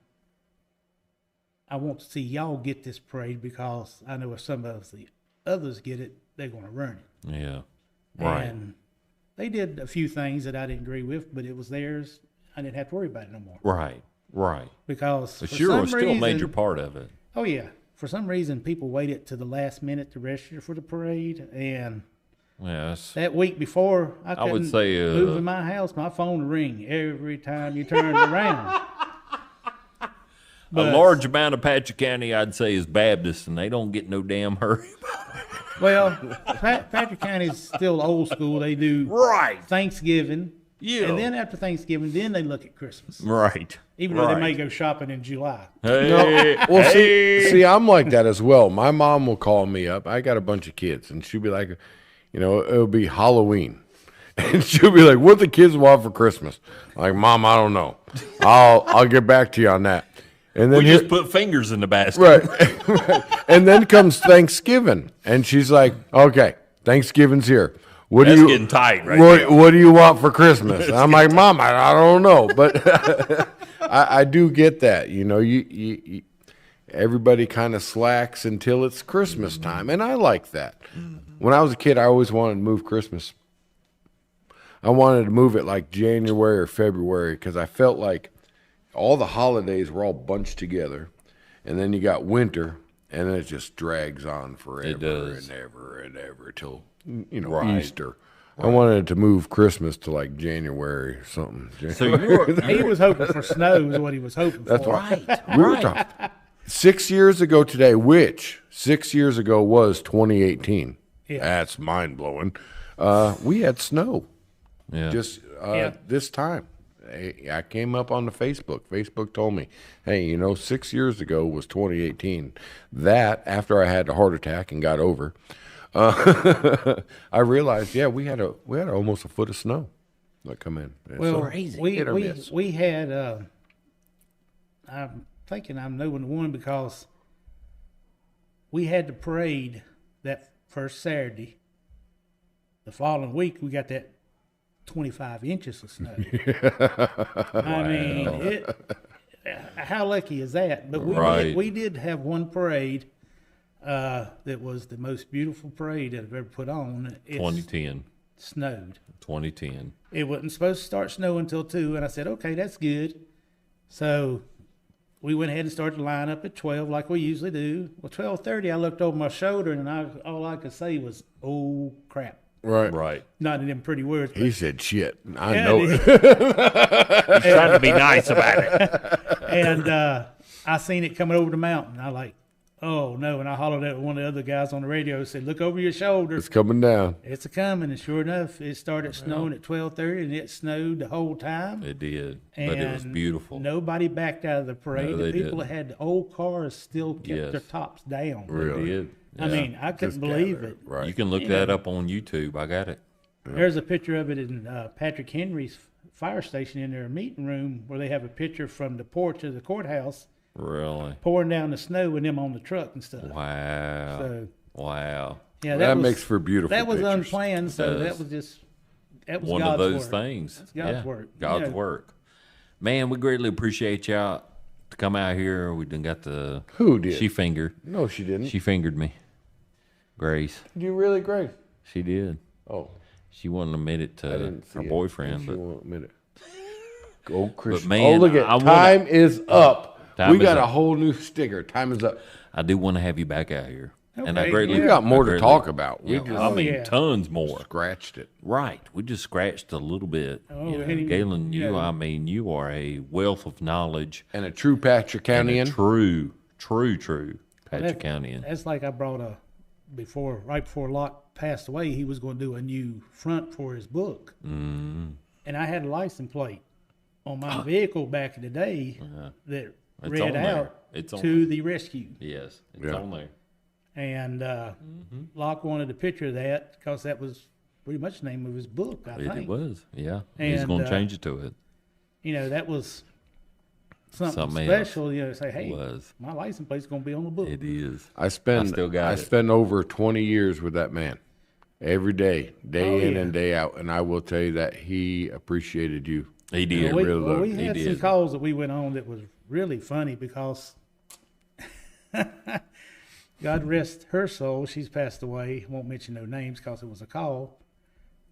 I want to see y'all get this parade because I know if some of the others get it, they're going to ruin it. Yeah. Right. And they did a few things that I didn't agree with, but it was theirs. I didn't have to worry about it no more. Right. Right. Because But for sure, some still a reason, major part of it. Oh yeah, for some reason people waited to the last minute to register for the parade, and Yes. that week before I couldn't would say, move in my house. My phone would ring every time you turned around. A large amount of Patrick County, I'd say, is Baptist, and they don't get no damn hurry. Well, Patrick County's still old school. They do Thanksgiving. Yeah. And then after Thanksgiving, then they look at Christmas. Right. Even though they may go shopping in July. Hey, Well, see, I'm like that as well. My mom will call me up. I got a bunch of kids, and she'll be like, it'll be Halloween. And she'll be like, what the kids want for Christmas? I'm like, Mom, I don't know. I'll get back to you on that. And then we just put fingers in the basket. right. And then comes Thanksgiving, and she's like, okay, Thanksgiving's here. That's getting tight right now. What do you want for Christmas? And I'm like, Mom, I don't know. But I do get that. You everybody kind of slacks until it's Christmas time. And I like that. When I was a kid, I always wanted to move Christmas. I wanted to move it like January or February because I felt like all the holidays were all bunched together. And then you got winter, and then it just drags on forever and ever and ever till Easter. I wanted to move Christmas to like January or something. So he was hoping for snow is what he was hoping for. That's right. We were talking 6 years ago today, which 6 years ago was 2018. Yeah. That's mind blowing. We had snow. Yeah. Just this time. I came up on the Facebook. Facebook told me, hey, 6 years ago was 2018. That, after I had a heart attack and got over, I realized, we had almost a foot of snow that come in. Well, crazy. we had, I'm thinking I'm knowing the one because we had the parade that first Saturday. The following week, we got that 25 inches of snow. I mean, how lucky is that? But we did have one parade that was the most beautiful parade that I've ever put on. 2010. Snowed. 2010. It wasn't supposed to start snowing until 2, and I said, okay, that's good. So we went ahead and started to line up at 12 like we usually do. Well, 12:30, I looked over my shoulder, and all I could say was, oh, crap. Right. Not in them pretty words. He said shit. I know it. He's trying to be nice about it. And I seen it coming over the mountain. I like, oh, no. And I hollered at one of the other guys on the radio and said, look over your shoulder. It's coming down. It's a-coming. And sure enough, it started snowing at 12:30, and it snowed the whole time. It did. And but it was beautiful. Nobody backed out of the parade. No, The they people didn't. that had the old cars still kept their tops down. Really? It did. I mean, I couldn't believe it. Right. You can look that up on YouTube. I got it. There's a picture of it in Patrick Henry's fire station in their meeting room where they have a picture from the porch of the courthouse Really? pouring down the snow and them on the truck and stuff. Wow. So, Wow. yeah, That was, makes for beautiful That was pictures. unplanned, so It that does. was One God's of those work. things. That's God's work. God's work. Man, we greatly appreciate y'all to come out here. We done got the... Who did? She fingered. No, she didn't. She fingered me. Grace. You really, Grace? She did. Oh, She wouldn't admit it I to didn't see her it. boyfriend. She But won't admit it. Go, Christian. man, oh, look at I wanna- time is up. Time We is got a up. whole new sticker. Time is up. I do want to have you back out here. And I Okay, greatly... yeah. We got more I to greatly- talk about. We Yeah, just I mean, yeah. tons more. scratched it. Right. We just scratched a little bit. Oh, you know, and he- Galen, you know- I mean, you are a wealth of knowledge. And a true Patrick And a Countyan. true Patrick That- County. That's like I brought right before Locke passed away, he was going to do a new front for his book. Mm-hmm. And I had a license plate on my vehicle back in the day that It's read on there. out It's on to the rescue. Yes, it's Yeah. on there. And Locke wanted a picture of that because that was pretty much the name of his book, I think. It was, yeah. He's And, going to change it to it. You know, that was Something special, you know, say, hey, was. my license plate's going to be on the book. It is. I spent over 20 years with that man. Every day, day in and day out. And I will tell you that he appreciated you. He did. We had some calls that we went on that was really funny because God rest her soul, she's passed away. Won't mention no names because it was a call.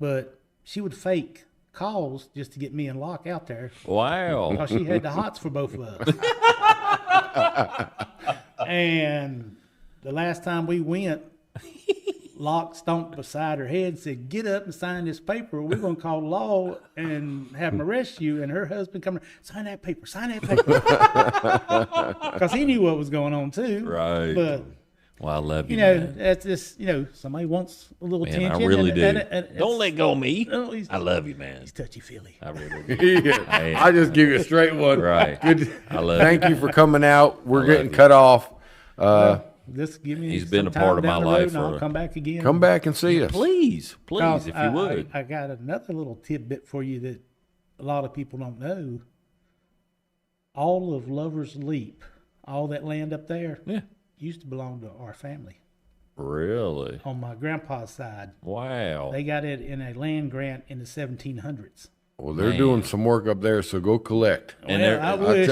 But she would fake calls just to get me and Locke out there. Wow. Because she had the hots for both of us. And the last time we went, Locke stomped beside her head and said, get up and sign this paper. We're going to call law and have them arrest you. And her husband come, sign that paper, sign that paper. Because he knew what was going on too. Right. But, well, I love you, man. That's just, somebody wants a little attention. I really do. And don't let go of me. I love you, man. He's touchy-feely. I really do. I just give you a straight one. Right. Good. I love Thank you for coming out. We're getting cut off. Just give me He's been a some part of time my down the road life. and I'll come back again. Come back and see us. Please, if you would. I got another little tidbit for you that a lot of people don't know. All of Lover's Leap, all that land up there, used to belong to our family. Really? On my grandpa's side. Wow. They got it in a land grant in the 1700s. Well, they're doing some work up there, so go collect. And I wish,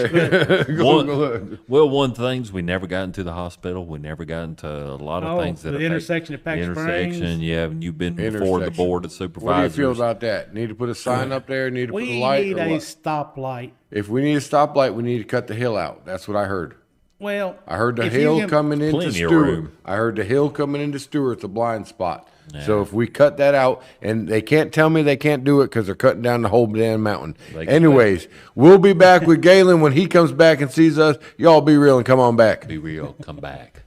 but one things we never got into the hospital. We never got into a lot of things that the intersection at Pack Springs. Yeah, you've been before the board of supervisors. What do you feel about that? Need to put a sign up there? Need to put a light? We need a stoplight. If we need a stoplight, we need to cut the hill out. That's what I heard. Well, I heard the hill coming into Stewart. Room. I heard the hill coming into Stewart's a blind spot. Yeah. So if we cut that out, and they can't tell me they can't do it because they're cutting down the whole damn mountain. Anyways, we'll be back with Galen when he comes back and sees us. Y'all be real and come on back. Be real, come back.